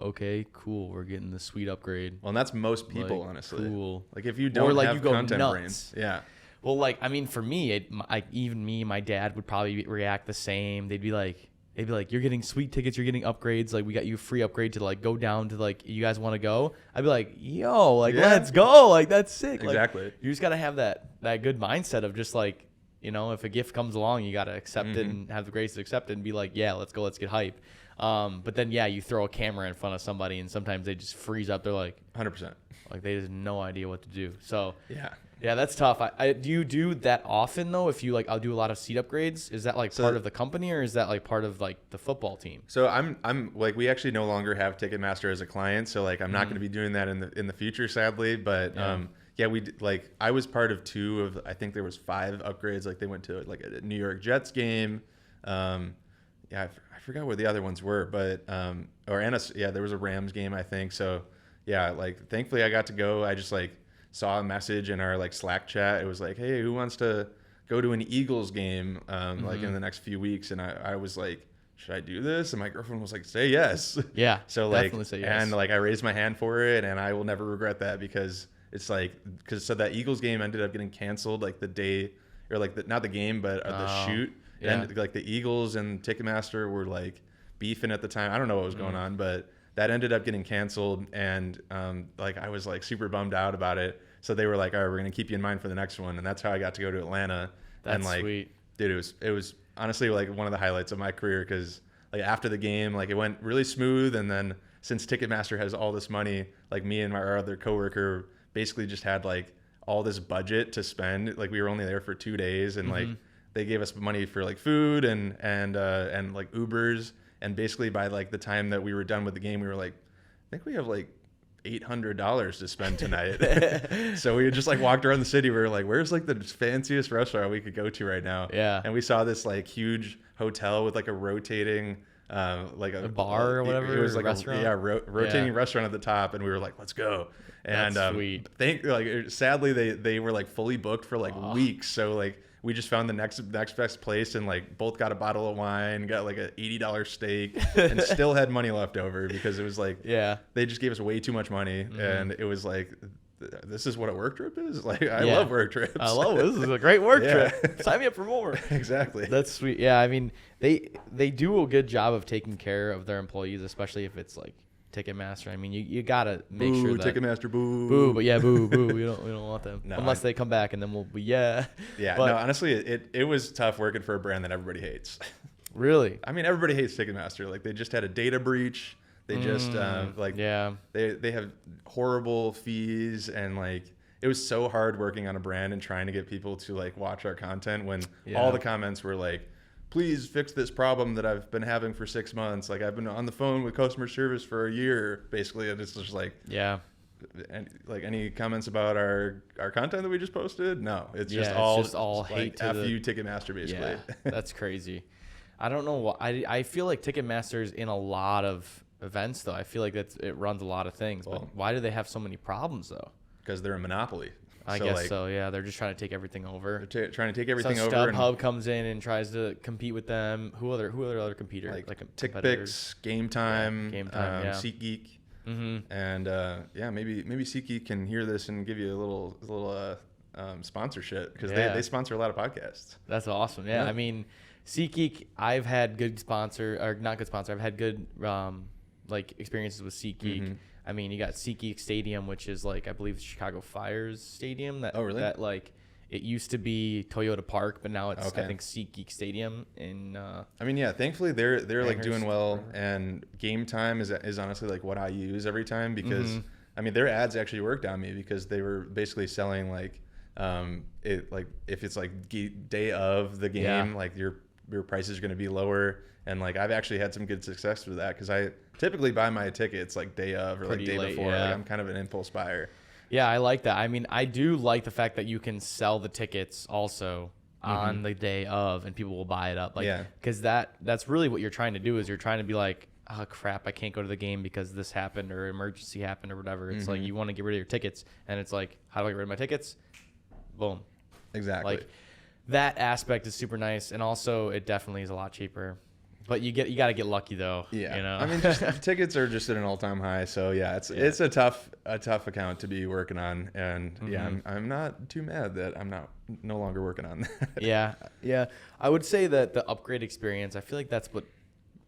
Speaker 1: okay, cool, we're getting the sweet upgrade.
Speaker 2: Well, and that's most people,
Speaker 1: like,
Speaker 2: honestly.
Speaker 1: Cool.
Speaker 2: Like if you don't
Speaker 1: like
Speaker 2: have
Speaker 1: you go
Speaker 2: content
Speaker 1: nuts.
Speaker 2: brains, yeah.
Speaker 1: Well, like, I mean, for me, even me, my dad would probably react the same. They'd be like, you're getting sweet tickets, you're getting upgrades. Like, we got you a free upgrade to like go down to like, you guys want to go? I'd be like, yo, like, let's go. Like, that's sick.
Speaker 2: Exactly.
Speaker 1: Like, you just got to have that good mindset of just like, you know, if a gift comes along, you got to accept it and have the grace to accept it and be like, yeah, let's go, let's get hype. But then, yeah, you throw a camera in front of somebody and sometimes they just freeze up. They're like
Speaker 2: 100%.
Speaker 1: Like, they have no idea what to do. So
Speaker 2: yeah,
Speaker 1: that's tough. Do you do that often though? If you like, I'll do a lot of seat upgrades. Is that like part of the company, or is that like part of like the football team?
Speaker 2: So I'm like, we actually no longer have Ticketmaster as a client. So like, I'm not going to be doing that in the future, sadly. But yeah, we like, I was part of 2 of, I think there was 5 upgrades. Like they went to like a New York Jets game. I forgot where the other ones were, but there was a Rams game, I think. So yeah, like thankfully I got to go. I just like saw a message in our like Slack chat. It was like, hey, who wants to go to an Eagles game like in the next few weeks? And I was like, should I do this? And my girlfriend was like, say yes.
Speaker 1: Yeah.
Speaker 2: So like,
Speaker 1: definitely say yes.
Speaker 2: And like I raised my hand for it, and I will never regret that, because it's like, so that Eagles game ended up getting canceled like the day, or like not the game, but the shoot.
Speaker 1: Yeah.
Speaker 2: And like the Eagles and Ticketmaster were like beefing at the time. I don't know what was going on, but that ended up getting canceled. And like I was like super bummed out about it. So they were like, all right, we're going to keep you in mind for the next one. And that's how I got to go to Atlanta.
Speaker 1: That's
Speaker 2: and like,
Speaker 1: sweet.
Speaker 2: Dude, it was honestly like one of the highlights of my career, because like after the game, like it went really smooth. And then since Ticketmaster has all this money, like me and our other coworker basically just had like all this budget to spend. Like we were only there for 2 days, and like they gave us money for like food and like Ubers. And basically by like the time that we were done with the game, we were like, I think we have like $800 to spend tonight. So we just like walked around the city. We were like, where's like the fanciest restaurant we could go to right now?
Speaker 1: Yeah.
Speaker 2: And we saw this like huge hotel with like a rotating like a
Speaker 1: bar or whatever.
Speaker 2: It was like
Speaker 1: restaurant.
Speaker 2: rotating restaurant at the top, and we were like, let's go. And
Speaker 1: that's sweet.
Speaker 2: Sadly they were like fully booked for like weeks. So like we just found the next best place, and like both got a bottle of wine, got like a $80 steak, and still had money left over, because it was like, they just gave us way too much money. And it was like, this is what a work trip is. Like, I love work trips.
Speaker 1: I love it. This is a great work trip. Sign me up for more.
Speaker 2: Exactly.
Speaker 1: That's sweet. Yeah. I mean, they do a good job of taking care of their employees, especially if it's like Ticketmaster. I mean, you gotta make sure that
Speaker 2: Ticketmaster, boo,
Speaker 1: but yeah, boo. We don't want them unless they come back, and then we'll be
Speaker 2: Yeah.
Speaker 1: But,
Speaker 2: no, honestly, it was tough working for a brand that everybody hates.
Speaker 1: Really?
Speaker 2: I mean, everybody hates Ticketmaster. Like they just had a data breach. They just they have horrible fees, and like it was so hard working on a brand and trying to get people to like watch our content when all the comments were like, please fix this problem that I've been having for 6 months. Like I've been on the phone with customer service for a year, basically. And it's just like, and like any comments about our content that we just posted? No, it's just all hate like, F you Ticketmaster, basically.
Speaker 1: Yeah, that's crazy. I don't know what I feel like Ticketmaster is in a lot of events though. I feel like it runs a lot of things, but why do they have so many problems though?
Speaker 2: Because they're a monopoly.
Speaker 1: I guess so. Yeah, they're just trying to take everything over.
Speaker 2: They're trying to take everything over.
Speaker 1: StubHub comes in and tries to compete with them. Who are other competitors?
Speaker 2: Like TickPix, Game Time, SeatGeek. And yeah, maybe SeatGeek can hear this and give you a little sponsorship, because they sponsor a lot of podcasts.
Speaker 1: That's awesome. Yeah. I mean, SeatGeek, I've had good I've had good like experiences with SeatGeek. I mean, you got SeatGeek Stadium, which is like, I believe, Chicago Fire's stadium.
Speaker 2: Oh, really?
Speaker 1: That like, it used to be Toyota Park, but now it's I think SeatGeek Stadium in.
Speaker 2: I mean, yeah, thankfully they're like doing well, and Game Time is honestly like what I use every time, because I mean, their ads actually worked on me, because they were basically selling like it, like if it's like day of the game, like your price is going to be lower, and like I've actually had some good success with that, because I typically buy my tickets like day of or like day before. Like I'm kind of an impulse buyer.
Speaker 1: Yeah, I like that. I mean, I do like the fact that you can sell the tickets also on the day of, and people will buy it up. Like, because that's really what you're trying to do, is you're trying to be like, oh crap, I can't go to the game because this happened or emergency happened or whatever. It's like you want to get rid of your tickets, and it's like, how do I get rid of my tickets? Boom.
Speaker 2: Exactly.
Speaker 1: Like, that aspect is super nice, and also it definitely is a lot cheaper. But you got to get lucky though.
Speaker 2: Yeah.
Speaker 1: You know?
Speaker 2: I mean, just, tickets are just at an all-time high, so yeah, it's a tough account to be working on, and yeah, I'm not too mad that I'm no longer working on that.
Speaker 1: Yeah. I would say that the upgrade experience, I feel like that's what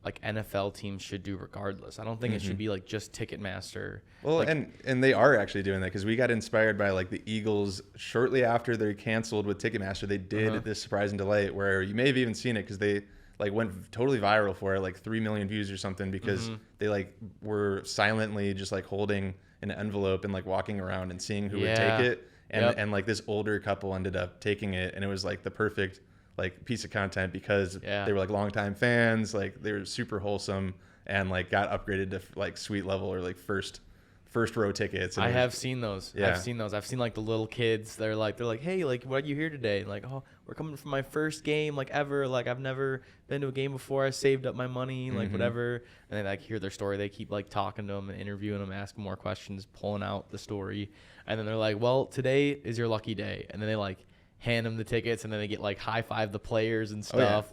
Speaker 1: like NFL teams should do regardless. I don't think it should be like just Ticketmaster.
Speaker 2: Well,
Speaker 1: like,
Speaker 2: and they are actually doing that, because we got inspired by like the Eagles shortly after they canceled with Ticketmaster. They did this surprise and delight, where you may have even seen it, because they like went totally viral for it, like 3 million views or something, because they like were silently just like holding an envelope and like walking around and seeing who would take it, and like this older couple ended up taking it, and it was like the perfect like piece of content, because they were like longtime fans, like they were super wholesome, and like got upgraded to like suite level or like first row tickets. And
Speaker 1: I have seen those.
Speaker 2: Yeah.
Speaker 1: I've seen those. I've seen like the little kids. They're like, hey, like, what are you here today? Like, oh, we're coming from my first game, like ever. Like, I've never been to a game before. I saved up my money, like whatever. And they like hear their story. They keep like talking to them and interviewing them, asking more questions, pulling out the story. And then they're like, well, today is your lucky day. And then they like hand them the tickets, and then they get like high five the players and stuff.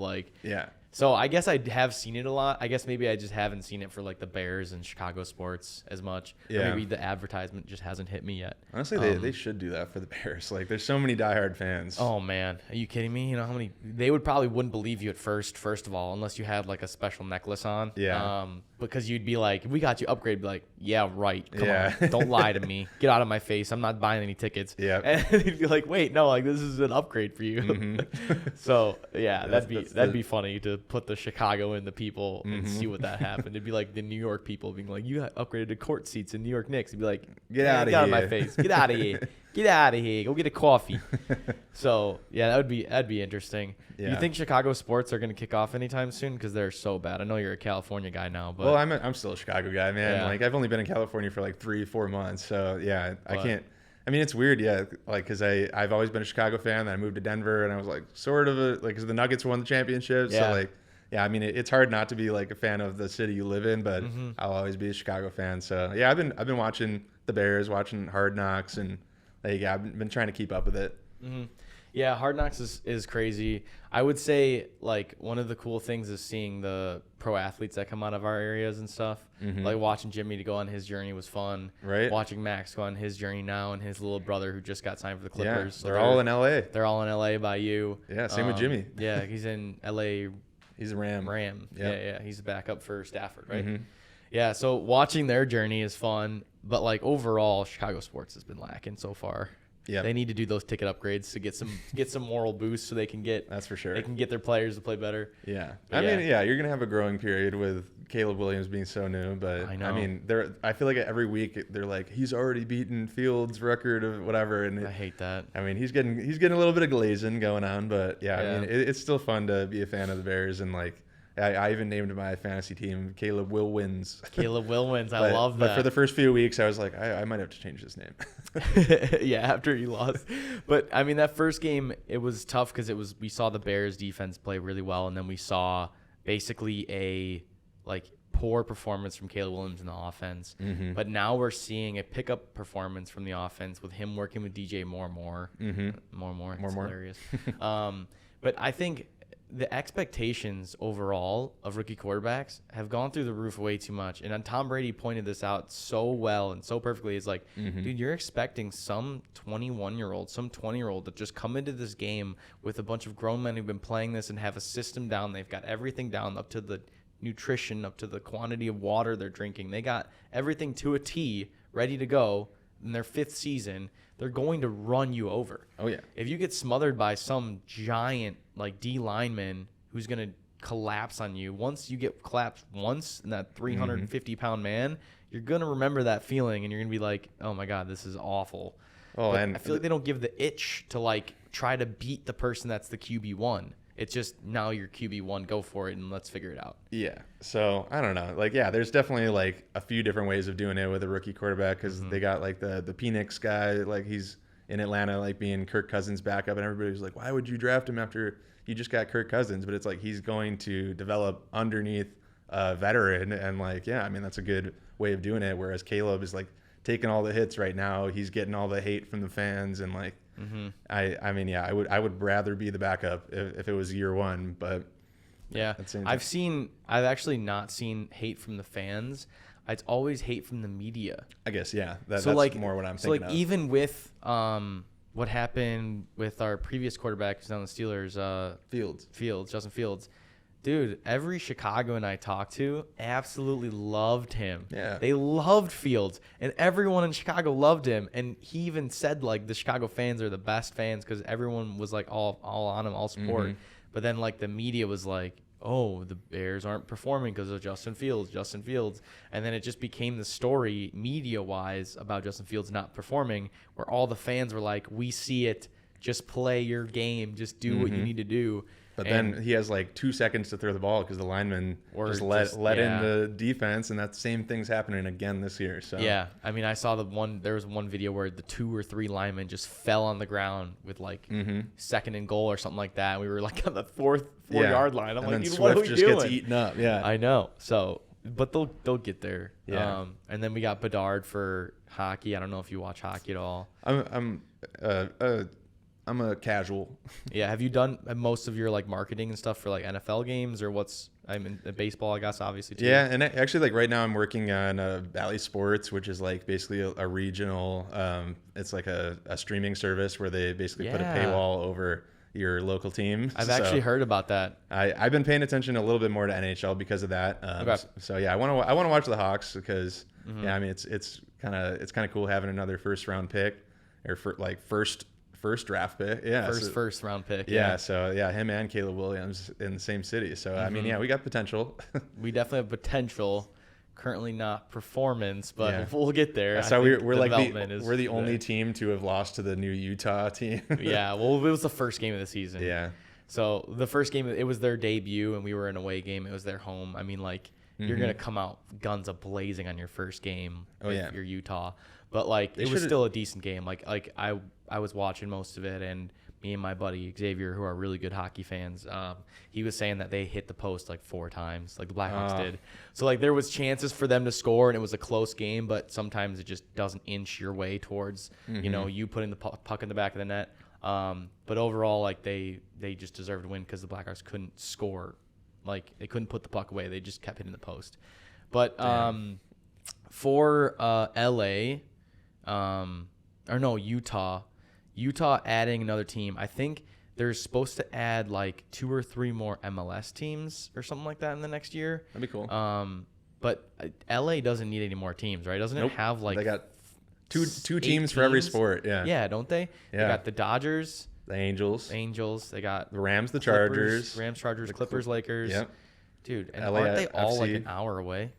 Speaker 1: So I guess I have seen it a lot. I guess maybe I just haven't seen it for like the Bears and Chicago sports as much. Or maybe the advertisement just hasn't hit me yet.
Speaker 2: Honestly, they should do that for the Bears. Like, there's so many diehard fans.
Speaker 1: Oh man, are you kidding me? You know how many they wouldn't believe you at first of all, unless you had like a special necklace on.
Speaker 2: Yeah.
Speaker 1: Because you'd be like, we got you upgrade. Be like, yeah, right. Come on, don't lie to me. Get out of my face. I'm not buying any tickets.
Speaker 2: Yeah.
Speaker 1: And he'd be like, wait, no, like this is an upgrade for you. So yeah, that'd be funny to put the Chicago in the people and see what that happened. It'd be like the New York people being like, you got upgraded to court seats in New York Knicks. It'd be like,
Speaker 2: get out of
Speaker 1: my face. Get out of here. Get out of here. Go get a coffee. So yeah, that'd be interesting.
Speaker 2: Yeah.
Speaker 1: You think Chicago sports are going to kick off anytime soon? Because they're so bad. I know you're a California guy now, but
Speaker 2: well, I'm still a Chicago guy, man. Like, I've only been in California for like 3-4 months, so yeah, I can't. I mean, it's weird, like, because I've always been a Chicago fan. Then I moved to Denver, and I was like sort of because the Nuggets won the championship. So like, yeah, I mean, it's hard not to be like a fan of the city you live in, but I'll always be a Chicago fan. So yeah, I've been watching the Bears, watching Hard Knocks, and like, I've been trying to keep up with it.
Speaker 1: Yeah, Hard Knocks is crazy. I would say like one of the cool things is seeing the pro athletes that come out of our areas and stuff. Like watching Jimmy to go on his journey was fun.
Speaker 2: Right.
Speaker 1: Watching Max go on his journey now, and his little brother who just got signed for the Clippers.
Speaker 2: Yeah,
Speaker 1: so
Speaker 2: they're all in LA.
Speaker 1: They're all in LA by you.
Speaker 2: Yeah, same with Jimmy.
Speaker 1: Yeah, he's in LA.
Speaker 2: He's a Ram.
Speaker 1: Yeah, he's a backup for Stafford, right? Yeah, so watching their journey is fun, but like overall, Chicago sports has been lacking so far. Yeah, they need to do those ticket upgrades to get some moral boost, so they can get
Speaker 2: that's for sure.
Speaker 1: They can get their players to play better.
Speaker 2: Yeah, I mean, you're gonna have a growing period with Caleb Williams being so new, but I mean, I feel like every week they're like, he's already beaten Fields' record of whatever, and
Speaker 1: I hate that.
Speaker 2: I mean, he's getting a little bit of glazing going on, but I mean, it's still fun to be a fan of the Bears, and like. I even named my fantasy team Caleb Will Wins.
Speaker 1: Caleb Will Wins. I love that.
Speaker 2: But for the first few weeks, I was like, I might have to change his name.
Speaker 1: Yeah, after he lost. But, I mean, that first game, it was tough because we saw the Bears defense play really well, and then we saw basically a, like, poor performance from Caleb Williams in the offense. But now we're seeing a pickup performance from the offense with him working with DJ more. More. Hilarious. But I think the expectations overall of rookie quarterbacks have gone through the roof way too much. And Tom Brady pointed this out so well and so perfectly. It's like, dude, you're expecting some 21-year-old, some 20-year-old to just come into this game with a bunch of grown men who've been playing this and have a system down. They've got everything down, up to the nutrition, up to the quantity of water they're drinking. They got everything to a T ready to go in their 5th season. They're going to run you over.
Speaker 2: Oh, yeah.
Speaker 1: If you get smothered by some giant like D lineman who's going to collapse on you, once you get collapsed once in that 350-pound man, you're going to remember that feeling and you're going to be like, oh my God, this is awful.
Speaker 2: Oh,
Speaker 1: But
Speaker 2: and
Speaker 1: I feel like they don't give the itch to like try to beat the person that's the QB1. It's just now you're QB1, go for it and let's figure it out.
Speaker 2: Yeah. So I don't know. Like, yeah, there's definitely like a few different ways of doing it with a rookie quarterback because they got like the Penix guy, like he's in Atlanta, like being Kirk Cousins' backup, and everybody's like, why would you draft him after you just got Kirk Cousins? But it's like he's going to develop underneath a veteran, and like, yeah, I mean that's a good way of doing it. Whereas Caleb is like taking all the hits right now. He's getting all the hate from the fans, and like. I mean, yeah, I would rather be the backup if it was year one, but
Speaker 1: yeah, I've actually not seen hate from the fans. It's always hate from the media.
Speaker 2: I guess, yeah, that's
Speaker 1: like,
Speaker 2: more what I'm
Speaker 1: so
Speaker 2: thinking
Speaker 1: like
Speaker 2: of.
Speaker 1: even with what happened with our previous quarterback who's on the Steelers, Justin Fields. Dude, every Chicagoan I talked to absolutely loved him.
Speaker 2: Yeah.
Speaker 1: They loved Fields, and everyone in Chicago loved him. And he even said, like, the Chicago fans are the best fans because everyone was, like, all on him, all support. But then, like, the media was like, oh, the Bears aren't performing because of Justin Fields. And then it just became the story media-wise about Justin Fields not performing where all the fans were like, we see it. Just play your game. Just do what you need to do.
Speaker 2: But then he has like 2 seconds to throw the ball because the lineman just let in the defense, and that same thing's happening again this year. So
Speaker 1: yeah, I mean, I saw there was one video where the 2 or 3 linemen just fell on the ground with like 2nd and goal or something like that. We were like on the 4-yard line. I'm
Speaker 2: and
Speaker 1: like,
Speaker 2: then
Speaker 1: dude,
Speaker 2: Swift
Speaker 1: what are we
Speaker 2: just
Speaker 1: doing?
Speaker 2: gets eaten up. Yeah,
Speaker 1: I know. So, but they'll get there.
Speaker 2: Yeah.
Speaker 1: And then we got Bedard for hockey. I don't know if you watch hockey at all.
Speaker 2: I'm a casual.
Speaker 1: Yeah. Have you done most of your like marketing and stuff for like NFL games or baseball, I guess, obviously too?
Speaker 2: Yeah. And actually like right now I'm working on Valley Sports, which is like basically a regional, it's like a streaming service where they basically put a paywall over your local team.
Speaker 1: I've actually heard about that.
Speaker 2: I've been paying attention a little bit more to NHL because of that.
Speaker 1: Okay.
Speaker 2: So yeah, I want to watch the Hawks because yeah, I mean it's kind of cool having another first round pick or first draft pick. Yeah.
Speaker 1: First round pick.
Speaker 2: Yeah. So yeah, him and Caleb Williams in the same city. So I mean, yeah, we got potential.
Speaker 1: We definitely have potential. Currently not performance, but we'll get there.
Speaker 2: So we're like we're the only team to have lost to the new Utah team.
Speaker 1: Yeah. Well, it was the first game of the season.
Speaker 2: Yeah.
Speaker 1: So the first game, it was their debut, and we were an away game. It was their home. I mean, like you're gonna come out guns a blazing on your first game. If you're Utah, but like it was still a decent game. Like I was watching most of it, and me and my buddy Xavier, who are really good hockey fans, he was saying that they hit the post like 4 times, like the Blackhawks did. So like there was chances for them to score, and it was a close game, but sometimes it just doesn't inch your way towards you putting the puck in the back of the net. But overall, like they just deserved to win because the Blackhawks couldn't score. Like they couldn't put the puck away. They just kept hitting the post. But for LA, or no, Utah adding another team. I think they're supposed to add like 2 or 3 more MLS teams or something like that in the next year.
Speaker 2: That'd be cool.
Speaker 1: But LA doesn't need any more teams, right? Doesn't it have like
Speaker 2: they got two teams for every sport? Yeah.
Speaker 1: Yeah, don't they? Yeah. They got the Dodgers,
Speaker 2: the Angels.
Speaker 1: They got
Speaker 2: the Rams, the
Speaker 1: Clippers,
Speaker 2: Chargers,
Speaker 1: Clippers, Lakers.
Speaker 2: Yep.
Speaker 1: Dude, and
Speaker 2: LA
Speaker 1: aren't they all
Speaker 2: FC.
Speaker 1: like an hour away?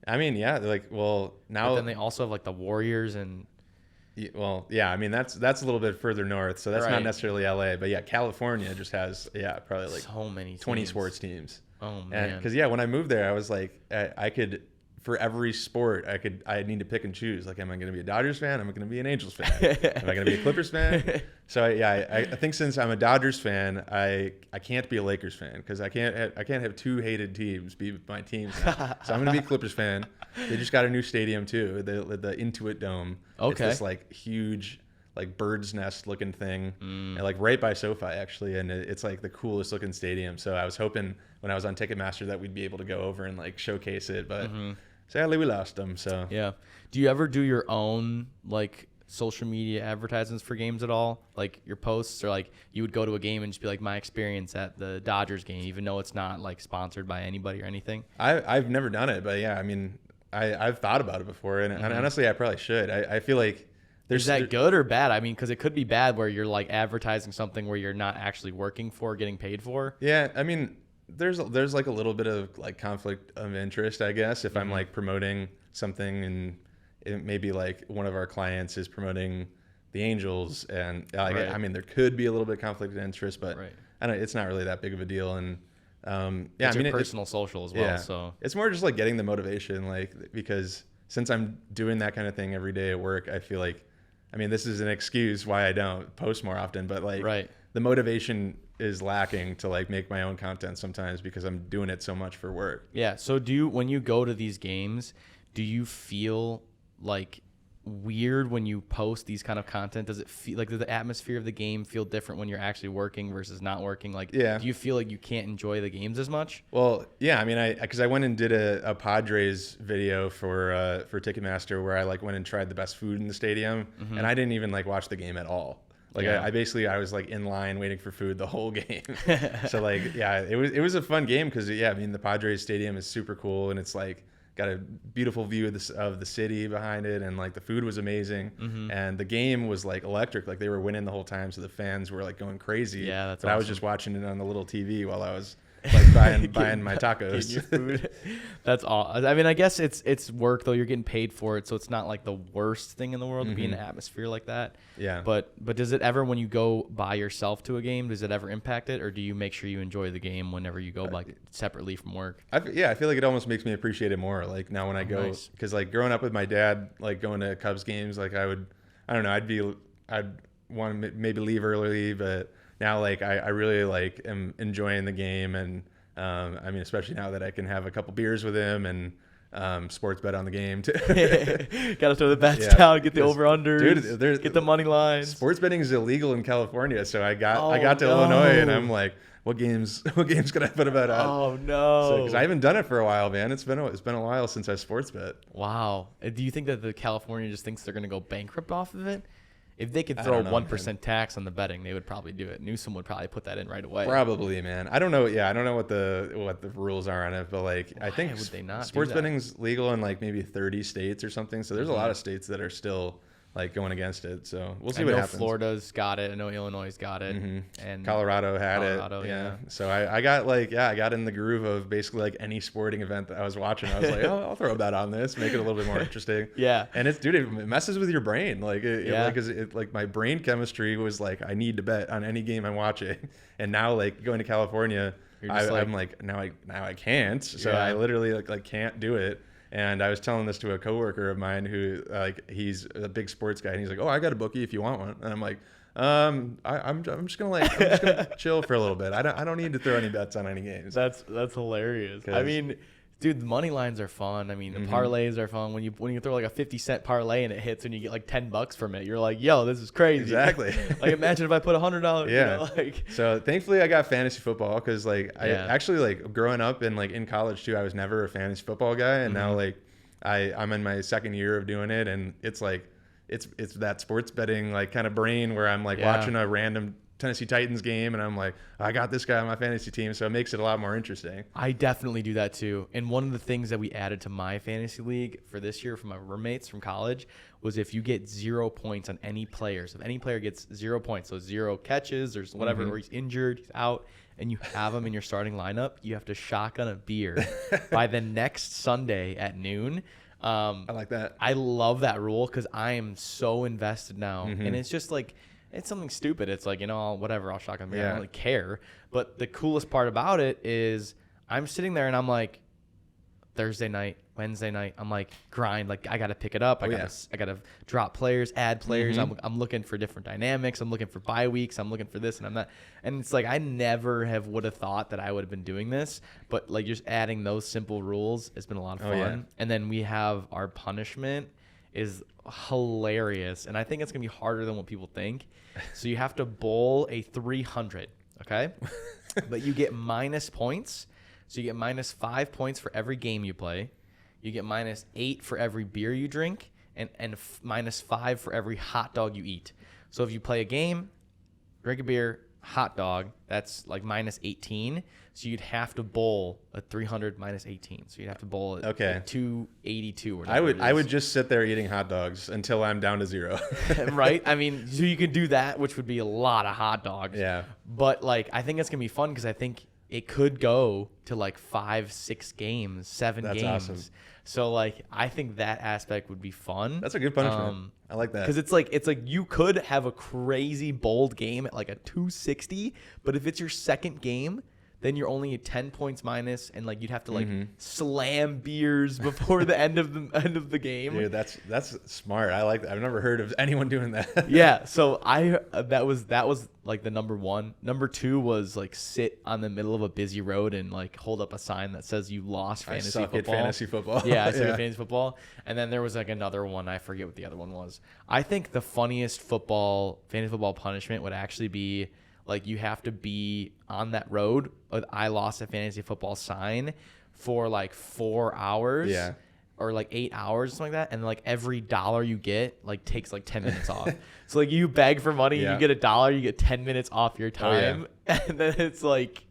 Speaker 2: I mean, yeah, they're like, well, now.
Speaker 1: But then they also have like the Warriors and.
Speaker 2: Well, yeah, I mean that's a little bit further north, so that's not necessarily LA, but yeah, California just has probably like
Speaker 1: so many
Speaker 2: 20
Speaker 1: teams.
Speaker 2: Sports teams.
Speaker 1: Oh man.
Speaker 2: Because when I moved there, I was like, I could. For every sport, I need to pick and choose. Like, am I going to be a Dodgers fan? Am I going to be an Angels fan? Am I going to be a Clippers fan? So I think since I'm a Dodgers fan, I can't be a Lakers fan because I can't have 2 hated teams be my teams now. So I'm going to be a Clippers fan. They just got a new stadium too, the Intuit Dome.
Speaker 1: Okay.
Speaker 2: It's this like huge like bird's nest looking thing, and like right by SoFi actually, and it's like the coolest looking stadium. So I was hoping when I was on Ticketmaster that we'd be able to go over and like showcase it, but sadly we lost them. So
Speaker 1: Yeah. Do you ever do your own like social media advertisements for games at all? Like your posts, or like you would go to a game and just be like, my experience at the Dodgers game, even though it's not like sponsored by anybody or anything?
Speaker 2: I've never done it, but yeah, I mean, I've thought about it before, and honestly, I probably should. I feel like
Speaker 1: Is that good or bad? I mean, because it could be bad where you're like advertising something where you're not actually working for, getting paid for.
Speaker 2: Yeah, I mean, there's like a little bit of like conflict of interest, I guess, if I'm like promoting something and it maybe like one of our clients is promoting the Angels, and like,
Speaker 1: Right.
Speaker 2: I mean, there could be a little bit of conflict of interest, but
Speaker 1: Right.
Speaker 2: I don't. It's not really that big of a deal, and yeah,
Speaker 1: It's
Speaker 2: I mean,
Speaker 1: your personal social as well.
Speaker 2: yeah,
Speaker 1: So
Speaker 2: it's more just like getting the motivation, like because since I'm doing that kind of thing every day at work, I feel like, I mean, this is an excuse why I don't post more often, but like
Speaker 1: Right.
Speaker 2: the motivation is lacking to like make my own content sometimes because I'm doing it so much for work.
Speaker 1: yeah. So when you go to these games, do you feel like weird when you post these kind of content? Does it feel like, does the atmosphere of the game feel different when you're actually working versus not working? Like,
Speaker 2: Yeah.
Speaker 1: do you feel like you can't enjoy the games as much?
Speaker 2: Well, yeah, I mean, because I went and did a Padres video for Ticketmaster where I like went and tried the best food in the stadium, and I didn't even like watch the game at all. Like
Speaker 1: Yeah.
Speaker 2: I was like in line waiting for food the whole game. So like, yeah, it was a fun game because yeah, I mean the Padres stadium is super cool and it's like got a beautiful view of the city behind it, and like the food was amazing, and the game was like electric. Like they were winning the whole time, so the fans were like going crazy.
Speaker 1: Yeah, that's
Speaker 2: but I was
Speaker 1: awesome.
Speaker 2: just watching it on the little TV while I was like buying my tacos.
Speaker 1: Getting your food. That's all. I mean, I guess it's work though. You're getting paid for it, so it's not like the worst thing in the world to be in an atmosphere like that.
Speaker 2: Yeah.
Speaker 1: But does it ever, when you go by yourself to a game, does it ever impact it, or do you make sure you enjoy the game whenever you go like separately from work?
Speaker 2: I feel like it almost makes me appreciate it more. Like now when I go,
Speaker 1: Nice.
Speaker 2: because like growing up with my dad, like going to Cubs games, like I don't know, I'd want to maybe leave early, but now like I really like am enjoying the game, and I mean especially now that I can have a couple beers with him and sports bet on the game too.
Speaker 1: Gotta throw the bets
Speaker 2: Yeah.
Speaker 1: down, get the
Speaker 2: Yes.
Speaker 1: over unders,
Speaker 2: Dude,
Speaker 1: get the money lines.
Speaker 2: Sports betting is illegal in California, so I
Speaker 1: Oh,
Speaker 2: got to
Speaker 1: no.
Speaker 2: Illinois, and I'm like, what games can I put a bet on?
Speaker 1: Oh no!
Speaker 2: Because I haven't done it for a while, man. It's been a while since I sports bet.
Speaker 1: Wow. Do you think that the California just thinks they're gonna go bankrupt off of it? If they could
Speaker 2: I
Speaker 1: throw
Speaker 2: don't know,
Speaker 1: 1% tax on the betting, they would probably do it. Newsom would probably put that in right away.
Speaker 2: Probably, man. I don't know. Yeah, I don't know what the rules are on it, but like I think
Speaker 1: would they not do
Speaker 2: sports
Speaker 1: that?
Speaker 2: betting's legal in like maybe 30 states or something. So there's a lot of states that are still like going against it. So we'll see
Speaker 1: I
Speaker 2: what
Speaker 1: know
Speaker 2: happens.
Speaker 1: Florida's got it. I know Illinois got it. And
Speaker 2: Colorado had
Speaker 1: Colorado,
Speaker 2: it.
Speaker 1: yeah.
Speaker 2: So I got in the groove of basically like any sporting event that I was watching. I was like, oh, I'll throw a bet on this, make it a little bit more interesting.
Speaker 1: Yeah.
Speaker 2: And it messes with your brain. Like
Speaker 1: Yeah.
Speaker 2: like my brain chemistry was like, I need to bet on any game I'm watching. And now like going to California,
Speaker 1: You're just
Speaker 2: I'm like now I can't. So
Speaker 1: Yeah.
Speaker 2: I literally like can't do it. And I was telling this to a coworker of mine who like he's a big sports guy, and he's like, "Oh, I got a bookie if you want one." And I'm like, I'm just gonna chill for a little bit. I don't need to throw any bets on any games.
Speaker 1: That's hilarious. I mean, dude, the money lines are fun. I mean, the parlays are fun. When you throw like a 50-cent parlay and it hits and you get like $10 from it, you're like, yo, this is crazy.
Speaker 2: Exactly.
Speaker 1: Like imagine if I put $100.
Speaker 2: Yeah.
Speaker 1: You know, like
Speaker 2: So thankfully I got fantasy football because like I
Speaker 1: Yeah.
Speaker 2: actually like growing up and like in college too, I was never a fantasy football guy, and now like I'm in my second year of doing it, and it's like it's that sports betting like kind of brain where I'm like
Speaker 1: Yeah.
Speaker 2: watching a random Tennessee Titans game and I'm like, I got this guy on my fantasy team, so it makes it a lot more interesting.
Speaker 1: I definitely do that too. And one of the things that we added to my fantasy league for this year from my roommates from college was if you get 0 points on any player, so if any player gets 0 points, so 0 catches or whatever, or he's injured, he's out, and you have him in your starting lineup, you have to shotgun a beer by the next Sunday at noon.
Speaker 2: I like that.
Speaker 1: I love that rule because I am so invested now. And it's just like, it's something stupid. It's like, whatever, I'll shotgun beer. I
Speaker 2: Yeah.
Speaker 1: don't really care. But the coolest part about it is I'm sitting there and I'm like, Thursday night, Wednesday night, I'm like, grind. Like, I got to pick it up. I got to drop players, add players. I'm looking for different dynamics. I'm looking for bye weeks. I'm looking for this and I'm that. And it's like, I never would have thought that I would have been doing this. But like just adding those simple rules, it's been a lot of fun.
Speaker 2: yeah.
Speaker 1: And then we have our punishment is hilarious, and I think it's gonna be harder than what people think. So you have to bowl a 300, okay? But you get minus points. So you get minus 5 points for every game you play. You get minus 8 for every beer you drink, and minus 5 for every hot dog you eat. So if you play a game, drink a beer, hot dog, that's like minus 18. So you'd have to bowl a 300 minus 18. So you'd have to bowl at 282 or whatever.
Speaker 2: I would just sit there eating hot dogs until I'm down to 0.
Speaker 1: Right? I mean, so you could do that, which would be a lot of hot dogs.
Speaker 2: Yeah.
Speaker 1: But like, I think it's gonna be fun because I think it could go to like 5, 6 games, 7
Speaker 2: That's
Speaker 1: games.
Speaker 2: awesome.
Speaker 1: So like, I think that aspect would be fun.
Speaker 2: That's a good punishment. I like that.
Speaker 1: Because it's like you could have a crazy bold game at like a 260, but if it's your second game, then you're only at 10 points minus, and like you'd have to like slam beers before the end of the game.
Speaker 2: Dude, that's smart. I like that. I've never heard of anyone doing that.
Speaker 1: Yeah, so that was like the number one. Number 2 was like sit on the middle of a busy road and like hold up a sign that says you lost fantasy
Speaker 2: I suck
Speaker 1: football.
Speaker 2: at fantasy football.
Speaker 1: Yeah, I suck at fantasy football. And then there was like another one. I forget what the other one was. I think the funniest fantasy football punishment would actually be like you have to be on that road with I lost a fantasy football sign for like 4 hours.
Speaker 2: Yeah.
Speaker 1: Or like 8 hours, something like that, and like every dollar you get like takes like 10 minutes off. So like you beg for money,
Speaker 2: Yeah.
Speaker 1: you get $1, you get 10 minutes off your time, and then it's like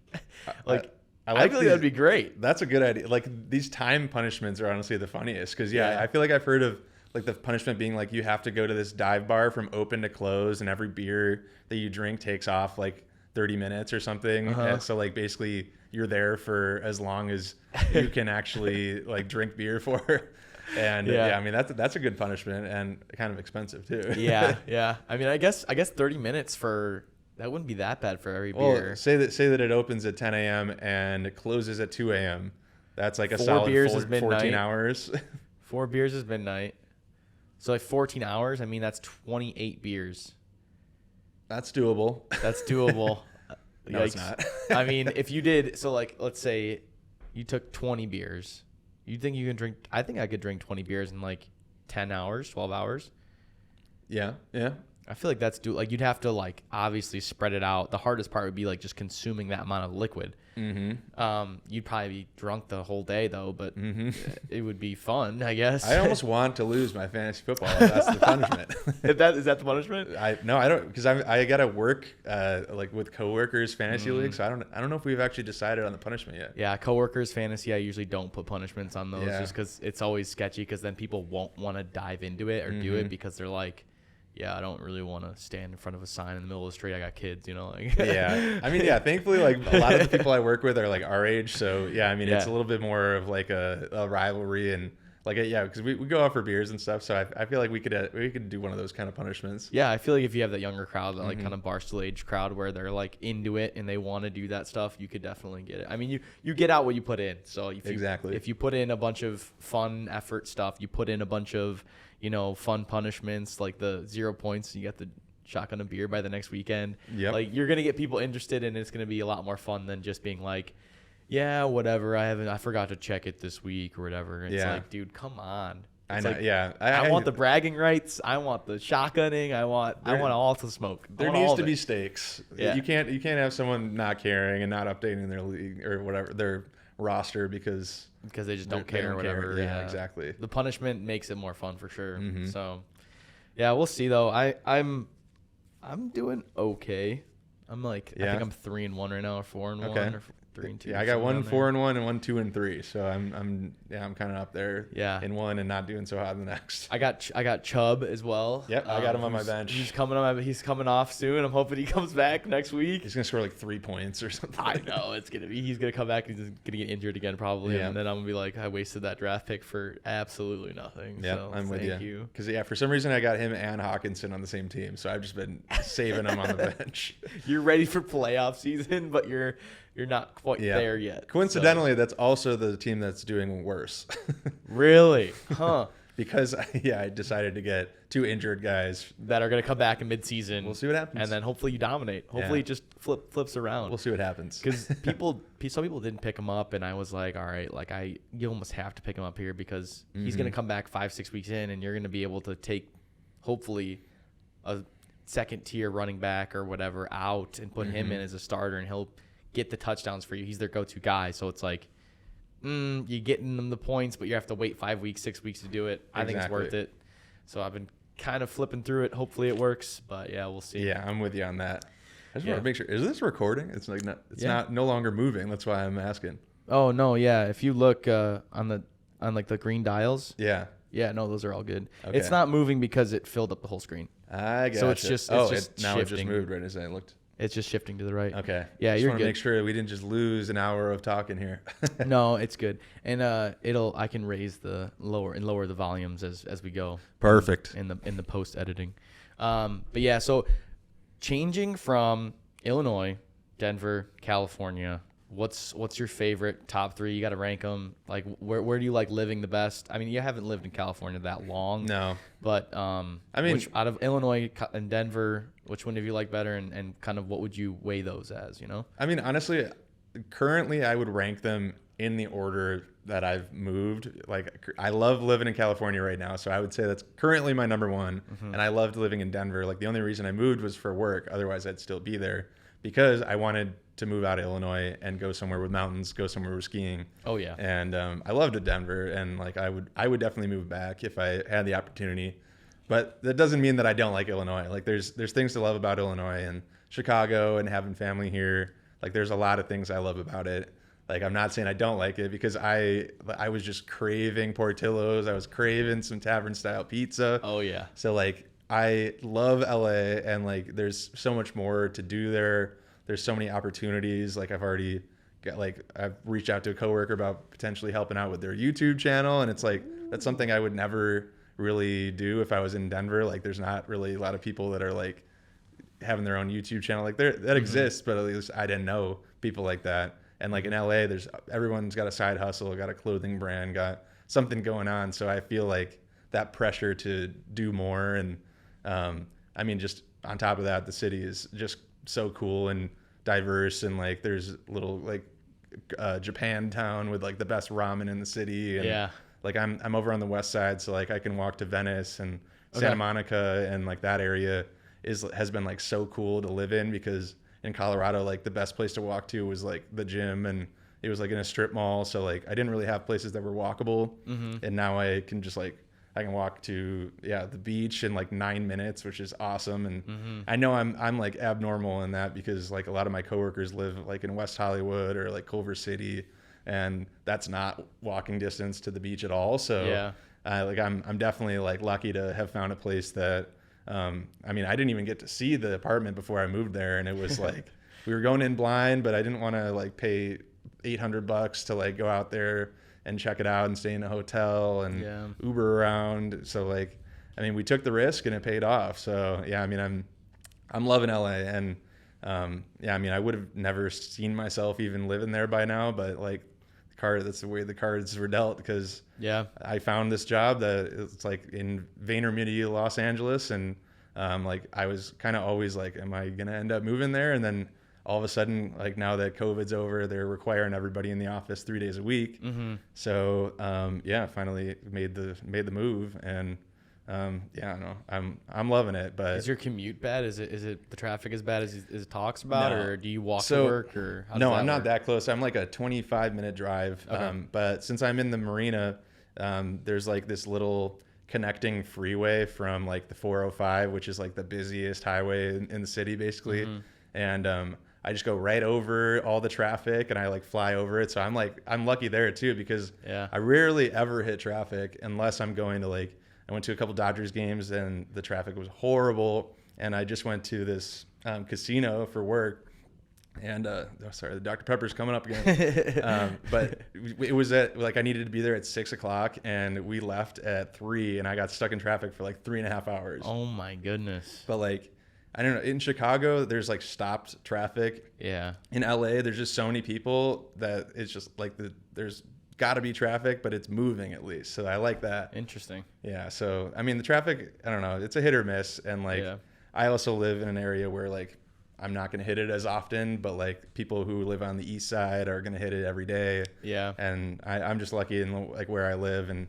Speaker 1: I feel like that'd be great.
Speaker 2: That's a good idea. Like these time punishments are honestly the funniest because
Speaker 1: Yeah.
Speaker 2: I feel like I've heard of like the punishment being like you have to go to this dive bar from open to close, and every beer that you drink takes off like 30 minutes or something. And so like basically you're there for as long as you can actually like drink beer for. And I mean that's a good punishment and kind of expensive too.
Speaker 1: Yeah. I mean, I guess 30 minutes that wouldn't be that bad for every beer.
Speaker 2: Well, say that it opens at 10 a.m. and it closes at 2 a.m. That's like a
Speaker 1: 4
Speaker 2: solid
Speaker 1: beers is
Speaker 2: 14
Speaker 1: midnight.
Speaker 2: hours.
Speaker 1: 4 beers is midnight. So like 14 hours. I mean, that's 28 beers.
Speaker 2: That's doable.
Speaker 1: That's doable.
Speaker 2: No, it's not.
Speaker 1: I mean, if you did, so like, let's say you took 20 beers. You think you can drink? I think I could drink 20 beers in like 10 hours, 12 hours.
Speaker 2: Yeah.
Speaker 1: I feel like like you'd have to like obviously spread it out. The hardest part would be like just consuming that amount of liquid. You'd probably be drunk the whole day though, but it would be fun, I guess.
Speaker 2: I almost want to lose my fantasy football. That's the punishment.
Speaker 1: Is that the punishment?
Speaker 2: I don't, because I got to work like with coworkers fantasy league, so I don't know if we've actually decided on the punishment yet.
Speaker 1: Yeah, coworkers fantasy. I usually don't put punishments on those
Speaker 2: Yeah.
Speaker 1: just because it's always sketchy. Because then people won't want to dive into it or do it because they're like, yeah, I don't really want to stand in front of a sign in the middle of the street. I got kids, you know. Like
Speaker 2: Yeah, I mean, thankfully, like a lot of the people I work with are like our age, so yeah, I mean, it's a little bit more of like a rivalry and like because we go out for beers and stuff. So I feel like we could do one of those kind of punishments.
Speaker 1: Yeah, I feel like if you have that younger crowd, that like kind of Barstool age crowd where they're like into it and they want to do that stuff, you could definitely get it. I mean, you get out what you put in. So if you put in a bunch of fun effort stuff, you put in a bunch of fun punishments like the 0 points, you get the shotgun a beer by the next weekend.
Speaker 2: Yep.
Speaker 1: Like you're gonna get people interested, and it's gonna be a lot more fun than just being like, yeah, whatever. I forgot to check it this week or whatever. It's like, dude, come on.
Speaker 2: I
Speaker 1: It's
Speaker 2: know.
Speaker 1: like,
Speaker 2: Yeah,
Speaker 1: I want the bragging rights. I want the shotgunning. I want all to smoke.
Speaker 2: There needs to be stakes.
Speaker 1: Yeah.
Speaker 2: You can't have someone not caring and not updating their league or whatever their roster because
Speaker 1: they just don't
Speaker 2: they
Speaker 1: care or whatever.
Speaker 2: Yeah, exactly.
Speaker 1: The punishment makes it more fun for sure. So, yeah, we'll see though. I'm doing okay. I'm like I think I'm 3-1 right now, or 4-1, or 3-2.
Speaker 2: Yeah, I got 1 4-1 and 1 2-3. So I'm kind of up there.
Speaker 1: Yeah.
Speaker 2: In one and not doing so hot in the next.
Speaker 1: I got Chubb as well.
Speaker 2: Yep, I got him on my bench.
Speaker 1: He's coming off soon. I'm hoping he comes back next week.
Speaker 2: He's gonna score like 3 points or something.
Speaker 1: I know he's gonna come back. He's just gonna get injured again probably, and then I'm gonna be like, I wasted that draft pick for absolutely nothing.
Speaker 2: Yeah,
Speaker 1: so
Speaker 2: I'm with
Speaker 1: thank you.
Speaker 2: Because for some reason I got him and Hawkinson on the same team, so I've just been saving them on the bench.
Speaker 1: You're ready for playoff season, but you're not quite there yet.
Speaker 2: Coincidentally, that's also the team that's doing worse.
Speaker 1: Really? Huh.
Speaker 2: because I decided to get 2 injured guys
Speaker 1: that are going to come back in mid-season.
Speaker 2: We'll see what happens.
Speaker 1: And then hopefully you dominate. Hopefully it just flips around.
Speaker 2: We'll see what happens.
Speaker 1: Because some people didn't pick him up, and I was like, all right, like you almost have to pick him up here because he's going to come back 5-6 weeks in, and you're going to be able to take hopefully a second-tier running back or whatever out and put him in as a starter, and he'll get the touchdowns for you. He's their go-to guy. So it's like, you're getting them the points, but you have to wait 5 weeks, 6 weeks to do it. I think it's worth it. So I've been kind of flipping through it. Hopefully it works, but yeah, we'll see.
Speaker 2: Yeah, I'm with you on that. I just want to make sure. Is this recording? It's like not no longer moving. That's why I'm asking.
Speaker 1: Oh no, yeah. If you look on like the green dials.
Speaker 2: Yeah.
Speaker 1: Yeah, no, those are all good.
Speaker 2: Okay.
Speaker 1: It's not moving because it filled up the whole screen.
Speaker 2: I got
Speaker 1: So it's just now
Speaker 2: shifting. It just moved right as I looked.
Speaker 1: It's just shifting to the right.
Speaker 2: Okay.
Speaker 1: Yeah,
Speaker 2: just
Speaker 1: you're
Speaker 2: want
Speaker 1: good.
Speaker 2: to make sure we didn't just lose an hour of talking here.
Speaker 1: No, it's good. And I can raise the lower the volumes as we go.
Speaker 2: Perfect.
Speaker 1: In the post editing. But yeah, so changing from Illinois, Denver, California, what's your favorite top 3? You got to rank them. Like where do you like living the best? I mean, you haven't lived in California that long.
Speaker 2: No.
Speaker 1: But
Speaker 2: I mean,
Speaker 1: out of Illinois and Denver, which one do you like better, and kind of what would you weigh those as, you know?
Speaker 2: I mean, honestly, currently I would rank them in the order that I've moved. Like, I love living in California right now, so I would say that's currently my number 1. And I loved living in Denver. Like, the only reason I moved was for work. Otherwise, I'd still be there because I wanted to move out of Illinois and go somewhere with mountains, go somewhere with skiing.
Speaker 1: Oh yeah.
Speaker 2: And I loved Denver, and like I would definitely move back if I had the opportunity. But that doesn't mean that I don't like Illinois. Like there's things to love about Illinois and Chicago and having family here. Like there's a lot of things I love about it. Like I'm not saying I don't like it because I was just craving Portillo's. I was craving some tavern style pizza.
Speaker 1: Oh yeah.
Speaker 2: So like I love LA, and like there's so much more to do there. There's so many opportunities. Like I've reached out to a coworker about potentially helping out with their YouTube channel, and it's like that's something I would never really do if I was in Denver. Like there's not really a lot of people that are like having their own YouTube channel. Like that exists, but at least I didn't know people like that. And like in LA, everyone's got a side hustle, got a clothing brand, got something going on. So I feel like that pressure to do more. And I mean, just on top of that, the city is just so cool and diverse. And like there's little like Japantown with like the best ramen in the city. And
Speaker 1: Yeah.
Speaker 2: like I'm over on the west side, so like I can walk to Venice and Santa Monica, and like that area has been like so cool to live in, because in Colorado, like the best place to walk to was like the gym, and it was like in a strip mall. So like I didn't really have places that were walkable. And now I can just like I can walk to the beach in like 9 minutes, which is awesome. And I know I'm like abnormal in that, because like a lot of my coworkers live like in West Hollywood or like Culver City, and that's not walking distance to the beach at all. So like I'm definitely like lucky to have found a place that I mean, I didn't even get to see the apartment before I moved there, and it was like we were going in blind, but I didn't want to like pay $800 to like go out there and check it out and stay in a hotel and Uber around. So like, I mean, we took the risk and it paid off. So yeah, I mean, I'm loving LA, and I mean, I would have never seen myself even living there by now, but like that's the way the cards were dealt, because I found this job that it's like in VaynerMedia, Los Angeles, and like I was kind of always like, am I gonna end up moving there? And then all of a sudden, like now that COVID's over, they're requiring everybody in the office 3 days a week. So finally made the move, and I'm loving it. But
Speaker 1: is your commute bad? Is it the traffic as bad as it talks about, or do you walk
Speaker 2: to
Speaker 1: work, or how does
Speaker 2: no?
Speaker 1: that
Speaker 2: I'm not
Speaker 1: work?
Speaker 2: that close. I'm like a 25-minute drive.
Speaker 1: Okay.
Speaker 2: But since I'm in the marina, there's like this little connecting freeway from like the 405, which is like the busiest highway in the city, basically, and I just go right over all the traffic, and I like fly over it. So I'm lucky there too, because I rarely ever hit traffic unless I'm going to like. I went to a couple Dodgers games, and the traffic was horrible. And I just went to this casino for work, and the Dr. Pepper's coming up again. But it was I needed to be there at 6:00, and we left at 3, and I got stuck in traffic for like 3.5 hours.
Speaker 1: Oh my goodness.
Speaker 2: But like, I don't know, in Chicago, there's like stopped traffic.
Speaker 1: Yeah.
Speaker 2: In LA, there's just so many people that it's just like there's got to be traffic, but it's moving at least. So I like that.
Speaker 1: Interesting.
Speaker 2: Yeah. So, I mean, the traffic, I don't know, it's a hit or miss. And like, I also live in an area where like, I'm not going to hit it as often, but like people who live on the east side are going to hit it every day.
Speaker 1: Yeah.
Speaker 2: And I'm just lucky in like where I live. And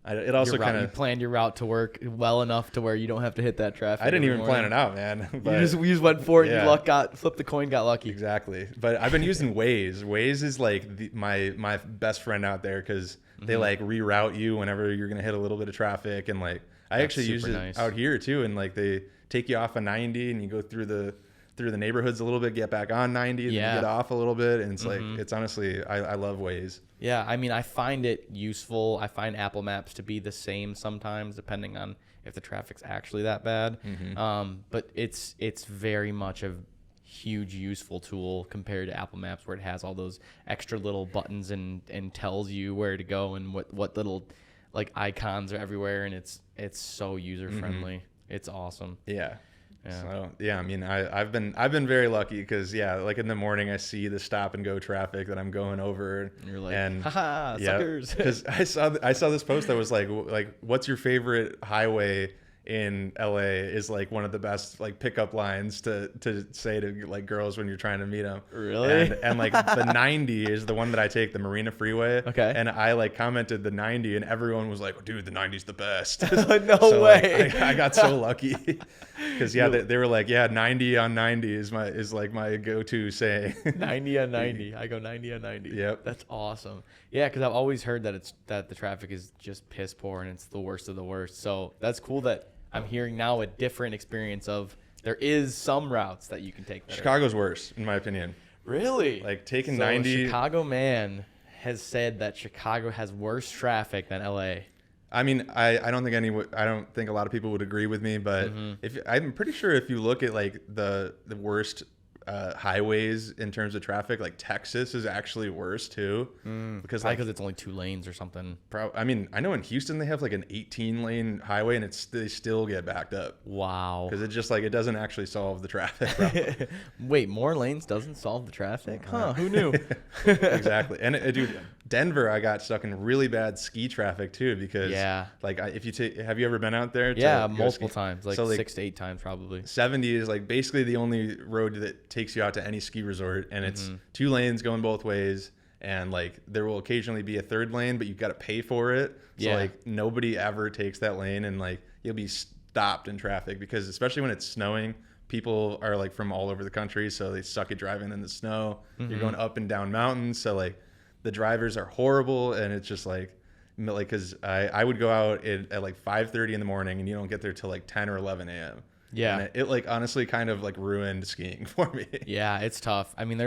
Speaker 2: it also kind
Speaker 1: You
Speaker 2: of
Speaker 1: planned your route to work well enough to where you don't have to hit that traffic.
Speaker 2: I didn't even plan it out, man. But
Speaker 1: you just went for it. Yeah. You flipped the coin, got lucky.
Speaker 2: Exactly. But I've been using Waze. Waze is like my best friend out there because they like reroute you whenever you're gonna hit a little bit of traffic. And like I actually use it out here too. And like they take you off of 90 and you go through the neighborhoods a little bit, get back on 90, and then you get off a little bit. And it's like, it's honestly, I love Waze.
Speaker 1: Yeah. I mean, I find it useful. I find Apple Maps to be the same sometimes, depending on if the traffic's actually that bad. But it's very much a huge useful tool compared to Apple Maps, where it has all those extra little buttons and tells you where to go and what little like icons are everywhere. And it's so user friendly. It's awesome.
Speaker 2: Yeah. Yeah. So yeah, I mean, I've been very lucky because like in the morning I see the stop and go traffic that I'm going over,
Speaker 1: and you're like, haha, suckers.
Speaker 2: Because I saw this post that was like what's your favorite highway in LA is like one of the best like pickup lines to say to like girls when you're trying to meet them.
Speaker 1: Really?
Speaker 2: And like the 90 is the one that I take, the Marina Freeway.
Speaker 1: Okay.
Speaker 2: And I like commented the 90 and everyone was like, dude, the 90's the best.
Speaker 1: No way.
Speaker 2: Like, I got so lucky because they were like, yeah, 90 on 90 is like my go-to saying.
Speaker 1: 90 on 90. I go 90 on 90.
Speaker 2: Yep.
Speaker 1: That's awesome. Yeah, because I've always heard that the traffic is just piss poor and it's the worst of the worst. So that's cool that I'm hearing now a different experience of there is some routes that you can take better.
Speaker 2: Chicago's worse, in my opinion.
Speaker 1: Really?
Speaker 2: Like taking
Speaker 1: so
Speaker 2: 90.
Speaker 1: Chicago man has said that Chicago has worse traffic than LA.
Speaker 2: I mean, I don't think a lot of people would agree with me, but I'm pretty sure if you look at like the worst highways in terms of traffic, like Texas is actually worse too, because
Speaker 1: it's only 2 lanes or something.
Speaker 2: I mean, I know in Houston they have like an 18-lane highway and they still get backed up.
Speaker 1: Wow.
Speaker 2: Because it just like it doesn't actually solve the traffic problem.
Speaker 1: Wait, more lanes doesn't solve the traffic? Huh? Who knew?
Speaker 2: Exactly. And dude, Denver, I got stuck in really bad ski traffic too because like if you have you ever been out there?
Speaker 1: Yeah, multiple times, like
Speaker 2: so,
Speaker 1: 6 to 8 times probably.
Speaker 2: 70 is like basically the only road that takes you out to any ski resort, and it's 2 lanes going both ways, and like there will occasionally be a 3rd lane, but you've got to pay for it. So like nobody ever takes that lane, and like you'll be stopped in traffic because especially when it's snowing, people are like from all over the country, so they suck at driving in the snow. You're going up and down mountains, so like the drivers are horrible, and it's just like because I would go out at like 5:30 in the morning, and you don't get there till like 10 or 11 a.m.
Speaker 1: Yeah.
Speaker 2: And it like honestly kind of like ruined skiing for me.
Speaker 1: Yeah, it's tough. I mean,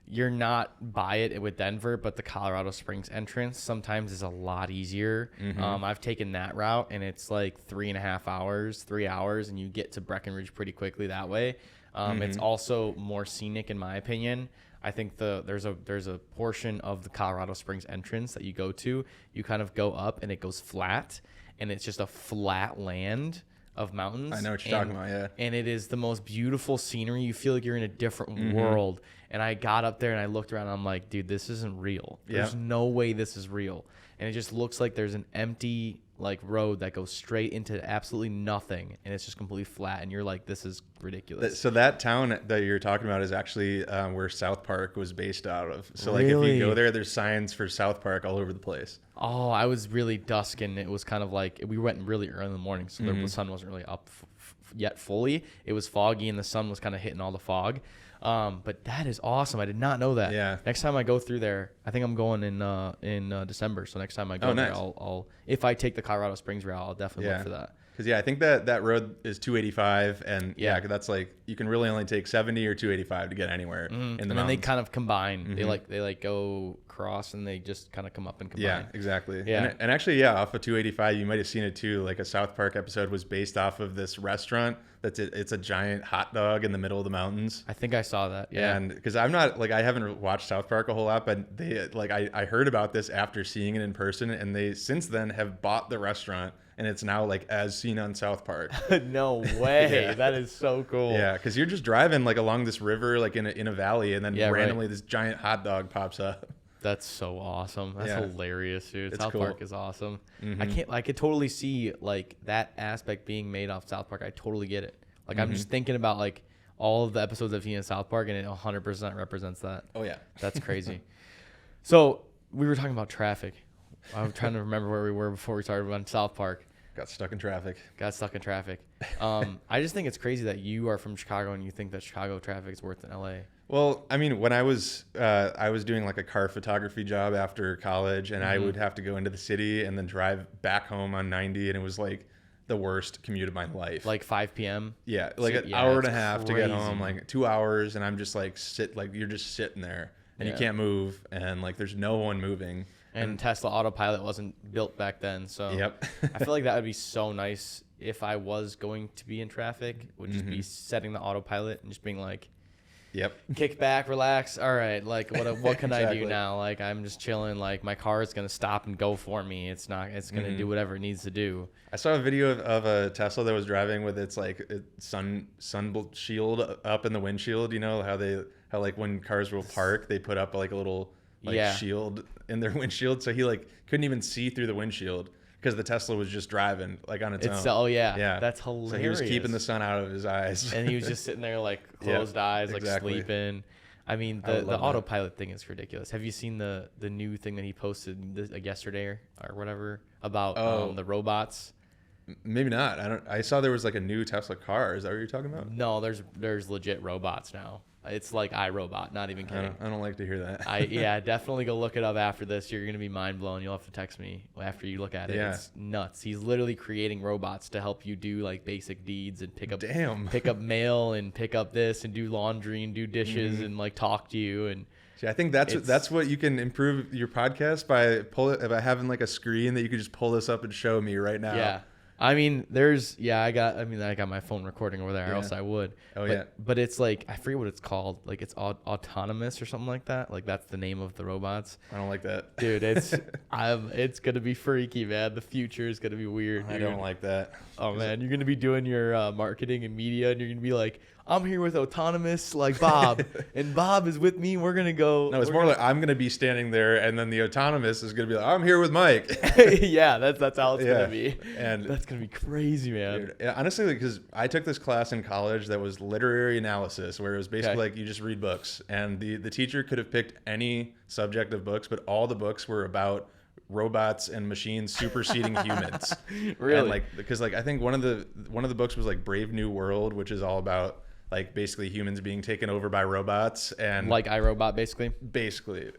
Speaker 1: you're not by it with Denver, but the Colorado Springs entrance sometimes is a lot easier. I've taken that route, and it's like 3.5 hours, 3 hours, and you get to Breckenridge pretty quickly that way. It's also more scenic in my opinion. I think there's a portion of the Colorado Springs entrance that you go to. You kind of go up, and it goes flat, and it's just a flat land of mountains.
Speaker 2: I know what you're talking about, yeah.
Speaker 1: And it is the most beautiful scenery. You feel like you're in a different world. And I got up there and I looked around and I'm like, dude, this isn't real. There's no way this is real. And it just looks like there's an empty like road that goes straight into absolutely nothing, and it's just completely flat, and you're like, this is ridiculous.
Speaker 2: So that town that you're talking about is actually where South Park was based out of. So like if you go there, there's signs for South Park all over the place.
Speaker 1: Oh, I was really dusk, and it was kind of like we went really early in the morning, so the sun wasn't really up yet fully. It was foggy, and the sun was kind of hitting all the fog. But that is awesome. I did not know that.
Speaker 2: Yeah.
Speaker 1: Next time I go through there, I think I'm going in December. So next time I go there, I'll if I take the Colorado Springs route, I'll definitely look for that.
Speaker 2: Because I think that road is 285, and that's like you can really only take 70 or 285 to get anywhere in the mountains.
Speaker 1: And then they kind of combine. They like go cross, and they just kind of come up and combine.
Speaker 2: Yeah, exactly.
Speaker 1: Yeah.
Speaker 2: And actually, off of 285, you might have seen it too. Like a South Park episode was based off of this restaurant it's a giant hot dog in the middle of the mountains.
Speaker 1: I think I saw that. Yeah.
Speaker 2: And because I'm not like I haven't watched South Park a whole lot, but they like I heard about this after seeing it in person, and they since then have bought the restaurant. And it's now like as seen on South Park.
Speaker 1: No way. That is so cool.
Speaker 2: Yeah, because you're just driving like along this river, like in a valley, and then randomly this giant hot dog pops up.
Speaker 1: That's so awesome. That's
Speaker 2: Yeah.
Speaker 1: hilarious, dude.
Speaker 2: It's
Speaker 1: South
Speaker 2: cool.
Speaker 1: Park is awesome.
Speaker 2: Mhm.
Speaker 1: I could totally see like that aspect being made off South Park. I totally get it. Like I'm just thinking about like all of the episodes I've seen in South Park, and it 100% represents that.
Speaker 2: Oh yeah.
Speaker 1: That's crazy. So we were talking about traffic. I'm trying to remember where we were before we started on South Park.
Speaker 2: Got stuck in traffic.
Speaker 1: Got stuck in traffic. I just think it's crazy that you are from Chicago and you think that Chicago traffic is worse than LA.
Speaker 2: Well, I mean, when I was doing like a car photography job after college, and I would have to go into the city and then drive back home on 90, and it was like the worst commute of my life.
Speaker 1: Like 5 p.m.
Speaker 2: Yeah, like an
Speaker 1: Yeah,
Speaker 2: hour and a
Speaker 1: it's
Speaker 2: half to get
Speaker 1: crazy.
Speaker 2: home, like 2 hours, and I'm just like you're just sitting there, and
Speaker 1: Yeah.
Speaker 2: you can't move, and like there's no one moving.
Speaker 1: And Tesla Autopilot wasn't built back then, so
Speaker 2: Yep.
Speaker 1: I feel like that would be so nice if I was going to be in traffic. Would just be setting the autopilot and just being like,
Speaker 2: Yep.
Speaker 1: kick back, relax. All right, like what can I
Speaker 2: Exactly.
Speaker 1: do now? Like I'm just chilling. Like my car is gonna stop and go for me. It's not. It's gonna do whatever it needs to do.
Speaker 2: I saw a video of a Tesla that was driving with its like sun shield up in the windshield. You know how like when cars will park, they put up like a little
Speaker 1: Yeah.
Speaker 2: shield in their windshield, so he like couldn't even see through the windshield because the Tesla was just driving like on its own.
Speaker 1: Oh yeah,
Speaker 2: Yeah.
Speaker 1: that's hilarious.
Speaker 2: So he was keeping the sun out of his eyes.
Speaker 1: and he was just sitting there like
Speaker 2: Yeah,
Speaker 1: closed eyes, like
Speaker 2: exactly.
Speaker 1: sleeping. I mean,
Speaker 2: I would
Speaker 1: the
Speaker 2: love that.
Speaker 1: autopilot thing is ridiculous. Have you seen the new thing that he posted yesterday or whatever about
Speaker 2: Oh.
Speaker 1: the robots?
Speaker 2: Maybe not. I saw there was like a new Tesla car. Is that what you're talking about?
Speaker 1: No, there's legit robots now. It's like iRobot, not even kidding.
Speaker 2: I don't like to hear that.
Speaker 1: Yeah, definitely go look it up after this. You're gonna be mind blown. You'll have to text me after you look at it.
Speaker 2: Yeah.
Speaker 1: It's nuts. He's literally creating robots to help you do like basic deeds and pick up mail and pick up this and do laundry and do dishes and like talk to you and.
Speaker 2: See, I think that's what you can improve your podcast by having like a screen that you could just pull this up and show me right now.
Speaker 1: Yeah. I mean, I got my phone recording over there, or
Speaker 2: Yeah.
Speaker 1: else I would.
Speaker 2: Oh,
Speaker 1: but,
Speaker 2: yeah.
Speaker 1: But it's like, I forget what it's called. Like, it's autonomous or something like that. Like, that's the name of the robots.
Speaker 2: I don't like that.
Speaker 1: Dude, it's it's going to be freaky, man. The future is going to be weird.
Speaker 2: I don't like that.
Speaker 1: Oh, man. You're going to be doing your marketing and media, and you're going to be like, I'm here with autonomous, like Bob, and Bob is with me. We're going to go.
Speaker 2: No, it's more like I'm gonna be standing there, and then the autonomous is gonna be like, I'm here with Mike.
Speaker 1: Yeah, that's how it's
Speaker 2: Yeah.
Speaker 1: going to be.
Speaker 2: And
Speaker 1: That's going to be crazy, man.
Speaker 2: dude, yeah, honestly, because I took this class in college that was literary analysis, where it was basically
Speaker 1: Okay.
Speaker 2: like you just read books, and the teacher could have picked any subject of books, but all the books were about robots and machines superseding humans.
Speaker 1: Really?
Speaker 2: And like, because like I think one of the books was like Brave New World, which is all about like basically humans being taken over by robots and
Speaker 1: Like iRobot, basically.
Speaker 2: basically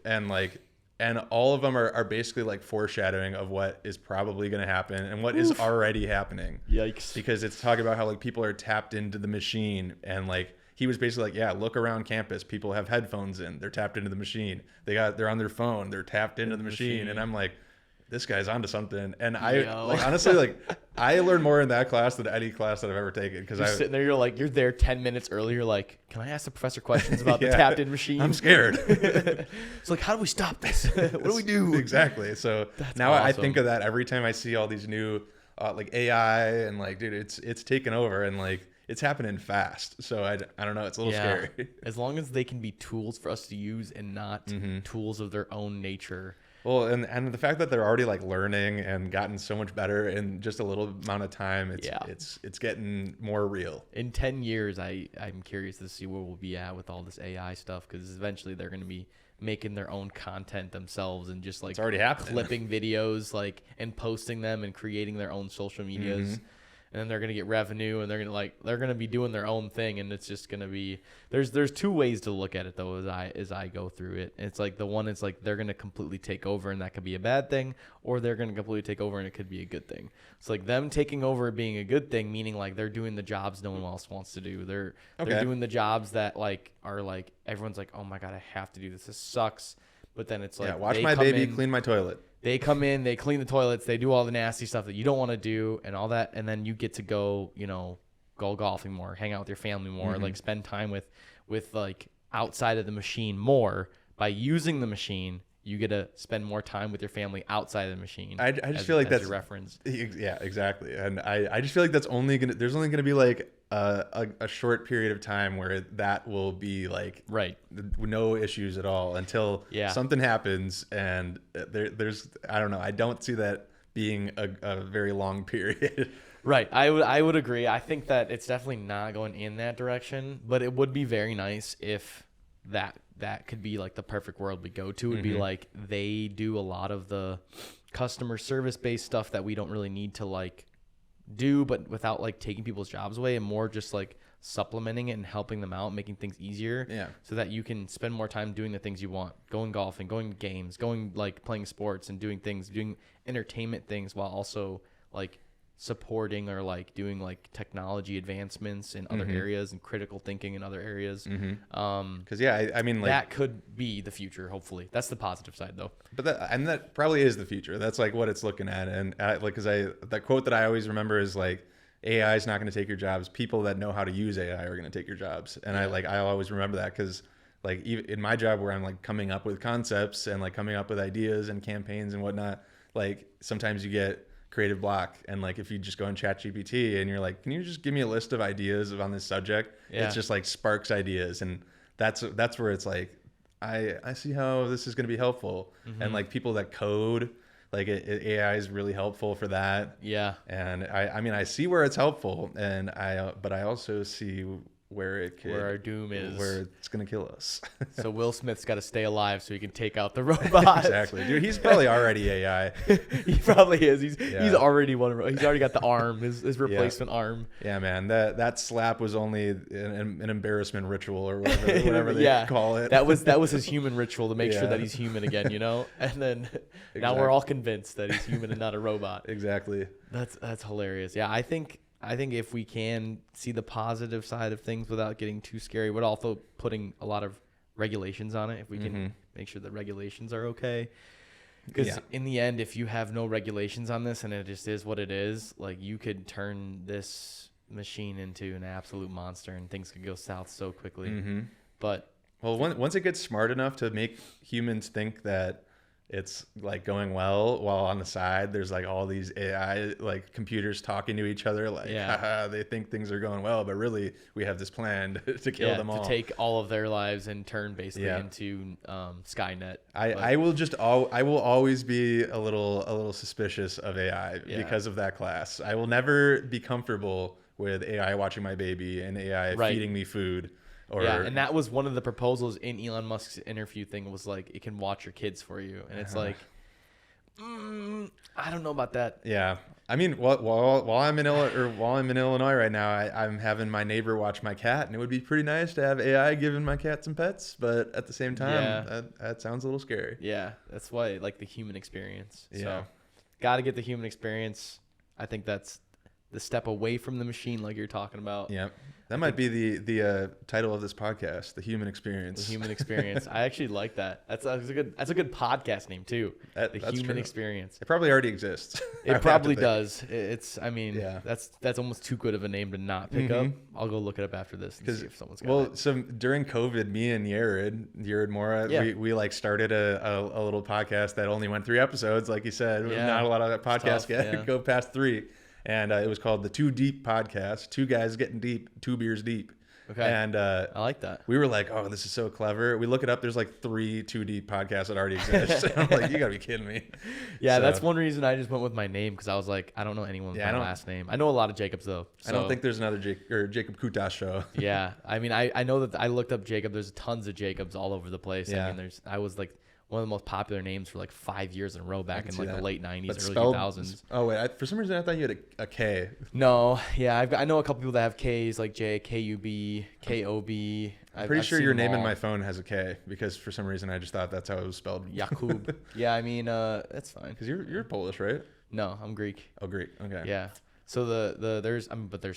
Speaker 2: and all of them are basically like foreshadowing of what is probably going to happen and what is already happening.
Speaker 1: Yikes.
Speaker 2: Because it's talking about how like people are tapped into the machine, and like he was basically like, yeah, look around campus, people have headphones in, they're tapped into the machine, they're on their phone, they're tapped into the machine. And I'm like, this guy's onto something. And I
Speaker 1: Yo.
Speaker 2: like honestly, like I learned more in that class than any class that I've ever taken, because
Speaker 1: You're
Speaker 2: I
Speaker 1: sitting there, you're there 10 minutes early. You're like, can I ask the professor questions about the tapped in machine?
Speaker 2: I'm scared.
Speaker 1: It's like, how do we stop this? What do we do?
Speaker 2: Exactly. So
Speaker 1: That's
Speaker 2: now I
Speaker 1: awesome.
Speaker 2: think of that every time I see all these new like AI, and like, dude, it's taken over, and like it's happening fast. So I don't know. It's a little scary.
Speaker 1: As long as they can be tools for us to use and not
Speaker 2: Mm-hmm.
Speaker 1: tools of their own nature.
Speaker 2: Well, and the fact that they're already like learning and gotten so much better in just a little amount of time, it's getting more real.
Speaker 1: In 10 years, I'm curious to see where we'll be at with all this AI stuff, because eventually they're going to be making their own content themselves and just like
Speaker 2: It's already happening.
Speaker 1: clipping videos like and posting them and creating their own social medias.
Speaker 2: Mm-hmm.
Speaker 1: And then they're gonna get revenue, and they're gonna be doing their own thing, and it's just gonna be there's two ways to look at it though as I go through it. It's like the one is like they're gonna completely take over, and that could be a bad thing, or they're gonna completely take over and it could be a good thing. It's like them taking over being a good thing, meaning like they're doing the jobs no one else wants to do. They're doing the jobs that like are like everyone's like, oh my god, I have to do this. This sucks. But then it's like,
Speaker 2: Yeah, watch
Speaker 1: they
Speaker 2: my
Speaker 1: come
Speaker 2: baby
Speaker 1: in,
Speaker 2: clean my toilet.
Speaker 1: They come in, they clean the toilets, they do all the nasty stuff that you don't want to do and all that. And then you get to go, go golfing more, hang out with your family more, like spend time with like outside of the machine more. By using the machine, you get to spend more time with your family outside of the machine.
Speaker 2: I just feel like that's
Speaker 1: your reference.
Speaker 2: Yeah, exactly. And I just feel like there's only gonna be like a short period of time where that will be like
Speaker 1: Right.
Speaker 2: no issues at all until
Speaker 1: Yeah.
Speaker 2: something happens, and there's I don't know. I don't see that being a very long period.
Speaker 1: Right. I would agree. I think that it's definitely not going in that direction, but it would be very nice if that could be like the perfect world we go to. Would be like they do a lot of the customer service based stuff that we don't really need to like do, but without like taking people's jobs away, and more just like supplementing it and helping them out, making things easier.
Speaker 2: Yeah.
Speaker 1: So that you can spend more time doing the things you want, going golfing, going to games, going like playing sports and doing entertainment things while also like supporting or like doing like technology advancements in other areas and critical thinking in other areas.
Speaker 2: Because I mean, like,
Speaker 1: that could be the future. Hopefully, that's the positive side, though.
Speaker 2: but that probably is the future. That's like what it's looking at, and that quote that I always remember is like, AI is not going to take your jobs. People that know how to use AI are going to take your jobs, and I always remember that because like even in my job where I'm like coming up with concepts and like coming up with ideas and campaigns and whatnot, like sometimes you get creative block, and like if you just go in ChatGPT and you're like, can you just give me a list of ideas on this subject? It's just like sparks ideas, and that's where it's like I see how this is going to be helpful. And like people that code, like AI is really helpful for that.
Speaker 1: Yeah.
Speaker 2: And I mean I see where it's helpful, and but I also see where
Speaker 1: our doom is,
Speaker 2: where it's gonna kill us.
Speaker 1: So Will Smith's got to stay alive so he can take out the robot.
Speaker 2: Exactly, dude. He's probably already AI.
Speaker 1: He probably is. He's already he's already got the arm, his replacement arm.
Speaker 2: Yeah, man. That slap was only an embarrassment ritual or whatever they call it.
Speaker 1: That was his human ritual to make sure that he's human again, you know. And then now we're all convinced that he's human and not a robot.
Speaker 2: Exactly.
Speaker 1: That's hilarious. Yeah, I think if we can see the positive side of things without getting too scary, but also putting a lot of regulations on it, if we can make sure the regulations are okay. Because in the end, if you have no regulations on this and it just is what it is, like you could turn this machine into an absolute monster and things could go south so quickly. But
Speaker 2: well, once it gets smart enough to make humans think that it's like going well, while on the side there's like all these AI like computers talking to each other, like haha, they think things are going well, but really we have this plan to kill them all,
Speaker 1: to take all of their lives and turn basically into Skynet.
Speaker 2: I will always be a little suspicious of AI because of that class. I will never be comfortable with AI watching my baby and AI feeding me food.
Speaker 1: And that was one of the proposals in Elon Musk's interview thing, was like it can watch your kids for you, and it's like, I don't know about that.
Speaker 2: Yeah, I mean, while I'm in Illinois right now, I'm having my neighbor watch my cat, and it would be pretty nice to have AI giving my cat some pets, but at the same time, that sounds a little scary.
Speaker 1: Yeah, that's why like the human experience.
Speaker 2: Yeah,
Speaker 1: so, got to get the human experience. I think that's the step away from the machine, like you're talking about.
Speaker 2: Yeah. That might be the title of this podcast, The Human Experience.
Speaker 1: The Human Experience. I actually like that. That's a good podcast name too. The Human Experience.
Speaker 2: It probably already exists.
Speaker 1: It probably does. That's almost too good of a name to not pick up. I'll go look it up after this and see if someone's got it.
Speaker 2: So during COVID, me and Yared Mora, we like started a little podcast that only went 3 episodes, like you said. Not a lot of podcasts go past 3. And it was called the Too Deep Podcast. 2 guys getting deep, 2 beers deep.
Speaker 1: Okay.
Speaker 2: And
Speaker 1: I like that.
Speaker 2: We were like, oh, this is so clever. We look it up. There's like 3 Too Deep podcasts that already exist. I'm like, you got to be kidding me.
Speaker 1: Yeah, so, that's one reason I just went with my name, because I was like, I don't know anyone with my last name. I know a lot of Jacobs, though. So.
Speaker 2: I don't think there's another Jacob Koutas show.
Speaker 1: Yeah. I mean, I know that I looked up Jacob. There's tons of Jacobs all over the place.
Speaker 2: Yeah.
Speaker 1: I mean, I was like one of the most popular names for like 5 years in a row back in like the late 90s, early 2000s.
Speaker 2: Oh, wait. For some reason, I thought you had a K.
Speaker 1: No. Yeah. I know a couple people that have Ks, like J, K-U-B, K-O-B.
Speaker 2: I'm pretty sure your name in my phone has a K, because for some reason I just thought that's how it was spelled.
Speaker 1: Jakub. Yeah. I mean, that's fine.
Speaker 2: Because you're Polish, right?
Speaker 1: No, I'm Greek.
Speaker 2: Oh, Greek. Okay.
Speaker 1: Yeah. So but there's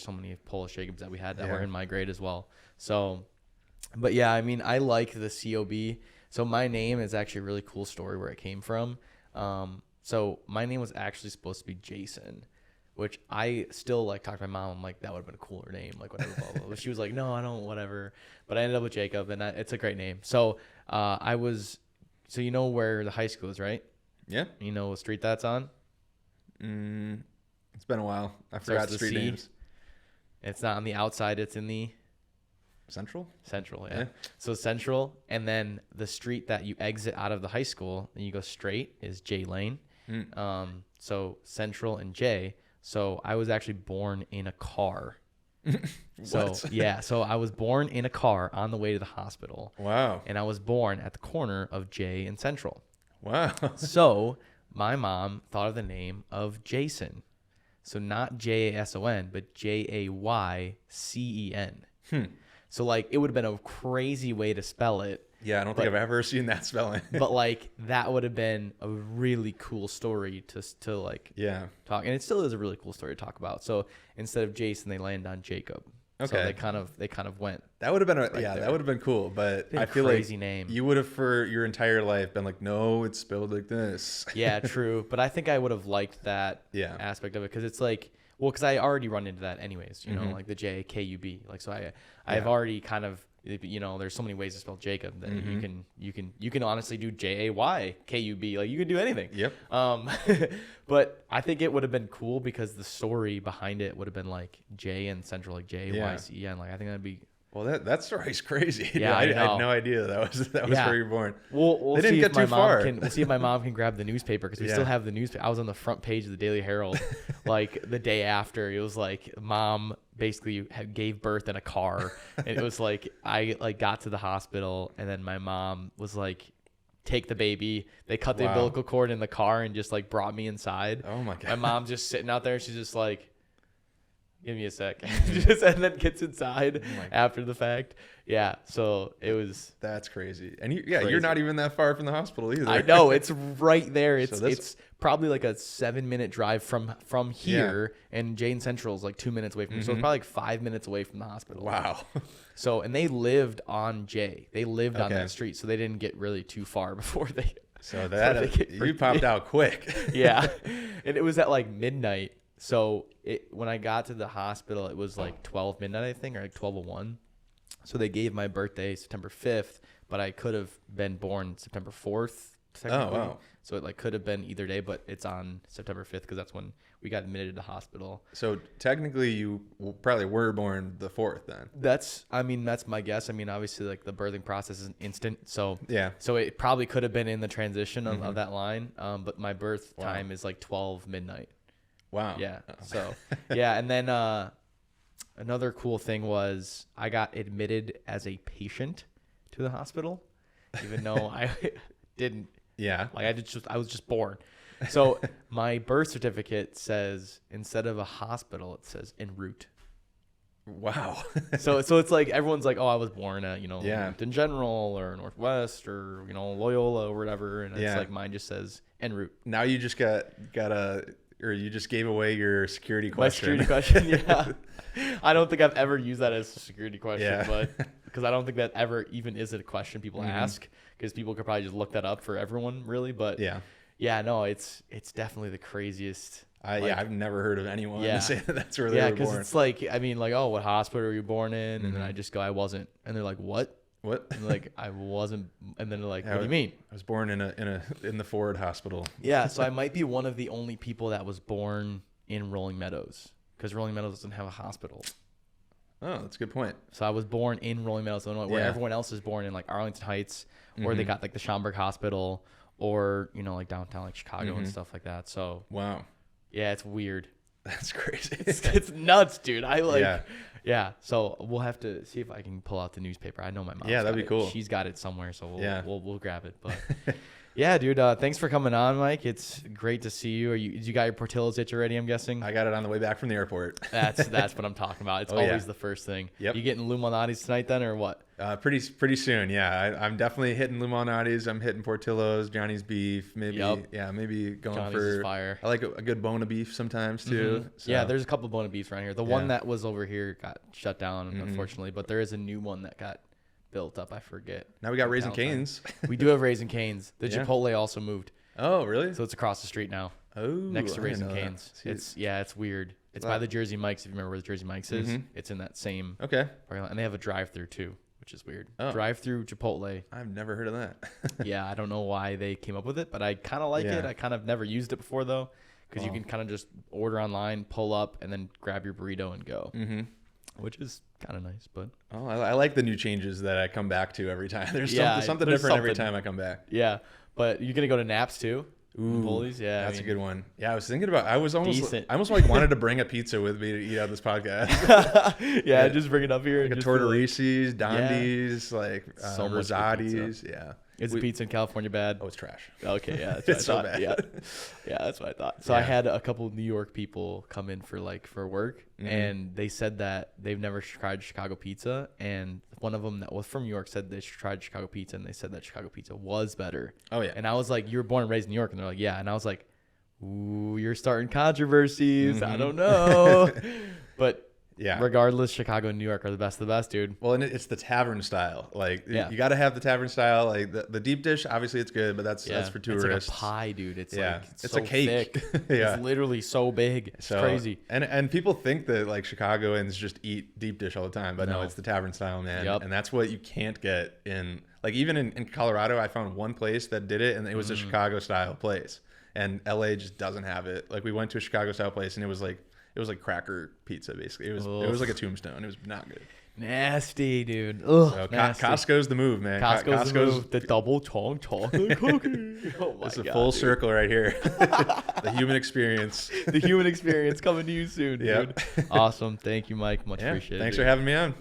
Speaker 1: so many Polish Jacobs that we had that were in my grade as well. So, but yeah, I mean, I like the COB. So my name is actually a really cool story where it came from. So my name was actually supposed to be Jason, which I still like talk to my mom. I'm like, that would have been a cooler name, like whatever. Blah, blah, blah. She was like, no, I don't, whatever. But I ended up with Jacob, and it's a great name. So so you know where the high school is, right?
Speaker 2: Yeah.
Speaker 1: You know what street that's on?
Speaker 2: It's been a while. I forgot street names.
Speaker 1: It's not on the outside. It's in the
Speaker 2: Central.
Speaker 1: Central. Yeah. So Central, and then the street that you exit out of the high school and you go straight is J Lane. So Central and J. So I was actually born in a car. So yeah, so I was born in a car on the way to the hospital.
Speaker 2: Wow.
Speaker 1: And I was born at the corner of J and Central.
Speaker 2: Wow.
Speaker 1: So my mom thought of the name of Jason. So not Jason, but Jaycen. So like it would have been a crazy way to spell it.
Speaker 2: Yeah, I don't think I've ever seen that spelling.
Speaker 1: But like that would have been a really cool story to like talk, and it still is a really cool story to talk about. So instead of Jason, they landed on Jacob.
Speaker 2: Okay.
Speaker 1: So they kind of went.
Speaker 2: That would have been that would have been cool, but I feel
Speaker 1: crazy
Speaker 2: like
Speaker 1: name.
Speaker 2: You would have for your entire life been like, no, it's spelled like this.
Speaker 1: Yeah, true. But I think I would have liked that aspect of it because it's like, well, because I already run into that anyways, you know, like the JKUB. Like, so I've already kind of, you know, there's so many ways to spell Jacob that you can honestly do JAYKUB. Like you can do anything.
Speaker 2: Yep.
Speaker 1: But I think it would have been cool because the story behind it would have been like J and Central, like JYCN. Like I think that'd be.
Speaker 2: Well, that story's crazy.
Speaker 1: Yeah,
Speaker 2: I had no idea that was where you were born.
Speaker 1: We'll
Speaker 2: they didn't get too far.
Speaker 1: We'll see if my mom can grab the newspaper because we still have the newspaper. I was on the front page of the Daily Herald, like the day after. It was like mom basically gave birth in a car, and it was like I like got to the hospital, and then my mom was like, "Take the baby." They cut the umbilical cord in the car and just like brought me inside.
Speaker 2: Oh my god!
Speaker 1: My mom's just sitting out there. She's just like, give me a sec. And then gets inside after the fact. Yeah. So it was.
Speaker 2: That's crazy. And you're not even that far from the hospital either.
Speaker 1: I know. It's right there. It's probably like a 7-minute drive from here. And Jane Central is like 2 minutes away from me. So it's probably like 5 minutes away from the hospital.
Speaker 2: Wow.
Speaker 1: So, and they lived on J. They lived on that street. So they didn't get really too far before they.
Speaker 2: So you popped out quick.
Speaker 1: Yeah. And it was at like midnight. So when I got to the hospital, it was like 12 midnight, I think, or like 12:01. So they gave my birthday September 5th, but I could have been born September 4th. Technically.
Speaker 2: Oh, wow.
Speaker 1: So it like could have been either day, but it's on September 5th because that's when we got admitted to the hospital.
Speaker 2: So technically you probably were born the 4th then.
Speaker 1: That's my guess. I mean, obviously like the birthing process is instant. So
Speaker 2: yeah.
Speaker 1: So it probably could have been in the transition of that line. But my birth time is like 12 midnight.
Speaker 2: Wow.
Speaker 1: Yeah. So, yeah. And then another cool thing was I got admitted as a patient to the hospital, even though I didn't.
Speaker 2: Yeah.
Speaker 1: Like I was just born. So my birth certificate says instead of a hospital, it says en route.
Speaker 2: Wow.
Speaker 1: so it's like everyone's like, oh, I was born at
Speaker 2: Hampton
Speaker 1: General or Northwest or Loyola or whatever, and it's like mine just says en route.
Speaker 2: Now you just you just gave away your security question.
Speaker 1: My security question, yeah. I don't think I've ever used that as a security question, but because I don't think that ever even is a question people ask, because people could probably just look that up for everyone, really. But no, it's definitely the craziest.
Speaker 2: I've never heard of anyone say that's where they were born.
Speaker 1: Yeah, because it's like, I mean, like, oh, what hospital were you born in? And then I just go, I wasn't. And they're like, what?
Speaker 2: What?
Speaker 1: And like, I wasn't. And then they're like, what do you mean?
Speaker 2: I was born in the Ford Hospital.
Speaker 1: Yeah, so I might be one of the only people that was born in Rolling Meadows, because Rolling Meadows doesn't have a hospital.
Speaker 2: Oh, that's a good point.
Speaker 1: So I was born in Rolling Meadows, Illinois, where everyone else is born in like Arlington Heights, or they got like the Schaumburg Hospital, or like downtown like Chicago and stuff like that. So
Speaker 2: wow,
Speaker 1: yeah, it's weird.
Speaker 2: That's crazy.
Speaker 1: It's nuts, dude. Yeah. So we'll have to see if I can pull out the newspaper. I know my mom.
Speaker 2: Yeah, that'd be cool.
Speaker 1: She's got it somewhere, so we'll grab it. But yeah, dude. Thanks for coming on, Mike. It's great to see you. Did you got your Portillo's itch already? I'm guessing.
Speaker 2: I got it on the way back from the airport.
Speaker 1: That's what I'm talking about. It's always the first thing.
Speaker 2: Yep.
Speaker 1: You getting Luminati's tonight then, or what?
Speaker 2: Pretty soon. Yeah, I'm definitely hitting Luminati's. I'm hitting Portillo's, Johnny's Beef. Maybe maybe going
Speaker 1: Johnny's
Speaker 2: for
Speaker 1: is fire.
Speaker 2: I like a good bone of beef sometimes too. So.
Speaker 1: Yeah, there's a couple bone of beefs around here. The one that was over here got shut down, unfortunately, but there is a new one that got built up. I forget.
Speaker 2: Now we got Raising Cane's.
Speaker 1: We do have Raising Cane's. The Chipotle also moved.
Speaker 2: Oh, really?
Speaker 1: So it's across the street now.
Speaker 2: Oh,
Speaker 1: next to Raising Cane's. It's weird. It's by the Jersey Mike's. If you remember where the Jersey Mike's is, it's in that same.
Speaker 2: Okay.
Speaker 1: And they have a drive-through too, which is weird.
Speaker 2: Oh.
Speaker 1: Drive-through Chipotle.
Speaker 2: I've never heard of that.
Speaker 1: Yeah, I don't know why they came up with it, but I kind of like it. I kind of never used it before though, because you can kind of just order online, pull up, and then grab your burrito and go. which is kind of nice. But
Speaker 2: Oh, I like the new changes that I come back to every time. There's
Speaker 1: Yeah,
Speaker 2: something
Speaker 1: there's
Speaker 2: different every
Speaker 1: something.
Speaker 2: time I come back.
Speaker 1: yeah, but you're gonna go to Naps too.
Speaker 2: Ooh,
Speaker 1: Bullies, yeah,
Speaker 2: that's a good one. Yeah, I was thinking about. I
Speaker 1: Decent.
Speaker 2: almost like wanted to bring a pizza with me to eat on this podcast.
Speaker 1: yeah, just bring it up here.
Speaker 2: Like a
Speaker 1: and just be like,
Speaker 2: tortorices, Dondi's, like
Speaker 1: So much good
Speaker 2: Rosati's. Yeah.
Speaker 1: is the pizza in California bad?
Speaker 2: Oh, it's trash.
Speaker 1: Okay, yeah, that's what
Speaker 2: It's
Speaker 1: I
Speaker 2: so
Speaker 1: thought.
Speaker 2: bad.
Speaker 1: Yeah, that's what I thought. So I
Speaker 2: Yeah.
Speaker 1: had a couple of New York people come in for work,
Speaker 2: Mhm.
Speaker 1: and they said that they've never tried Chicago pizza, and one of them that was from New York said they tried Chicago pizza, and they said that Chicago pizza was better.
Speaker 2: Oh yeah.
Speaker 1: And I was like, "You were born and raised in New York," and they're like, "Yeah," and I was like, "Ooh, you're starting controversies. I
Speaker 2: Mhm.
Speaker 1: don't know," but.
Speaker 2: Yeah.
Speaker 1: Regardless, Chicago and New York are the best of the best, dude.
Speaker 2: Well, and it's the tavern style. Like
Speaker 1: Yeah.
Speaker 2: you got to have the tavern style. Like the deep dish, obviously it's good, but that's for tourists.
Speaker 1: It's like a pie, dude. It's
Speaker 2: Yeah.
Speaker 1: like
Speaker 2: It's
Speaker 1: so
Speaker 2: a cake.
Speaker 1: thick.
Speaker 2: Yeah.
Speaker 1: It's literally so big. It's
Speaker 2: So,
Speaker 1: crazy.
Speaker 2: And people think that like Chicagoans just eat deep dish all the time, but no,
Speaker 1: No.
Speaker 2: it's the tavern style, man.
Speaker 1: Yep.
Speaker 2: And that's what you can't get in like even in Colorado. I found one place that did it, and it was
Speaker 1: Mm-hmm.
Speaker 2: a Chicago style place, and LA just doesn't have it. Like we went to a Chicago style place, and it was like cracker pizza basically. It was like a tombstone. It was not good.
Speaker 1: Nasty, dude. Ugh,
Speaker 2: So
Speaker 1: nasty.
Speaker 2: Costco's the move, man.
Speaker 1: Costco's the move. The double chong chocolate cookie. Oh my
Speaker 2: It's a
Speaker 1: god.
Speaker 2: full
Speaker 1: dude.
Speaker 2: circle right here. The human experience.
Speaker 1: The human experience coming to you soon,
Speaker 2: Yep.
Speaker 1: dude. Awesome. Thank you, Mike. Much
Speaker 2: Yeah.
Speaker 1: appreciated.
Speaker 2: Thanks
Speaker 1: dude.
Speaker 2: for having me on.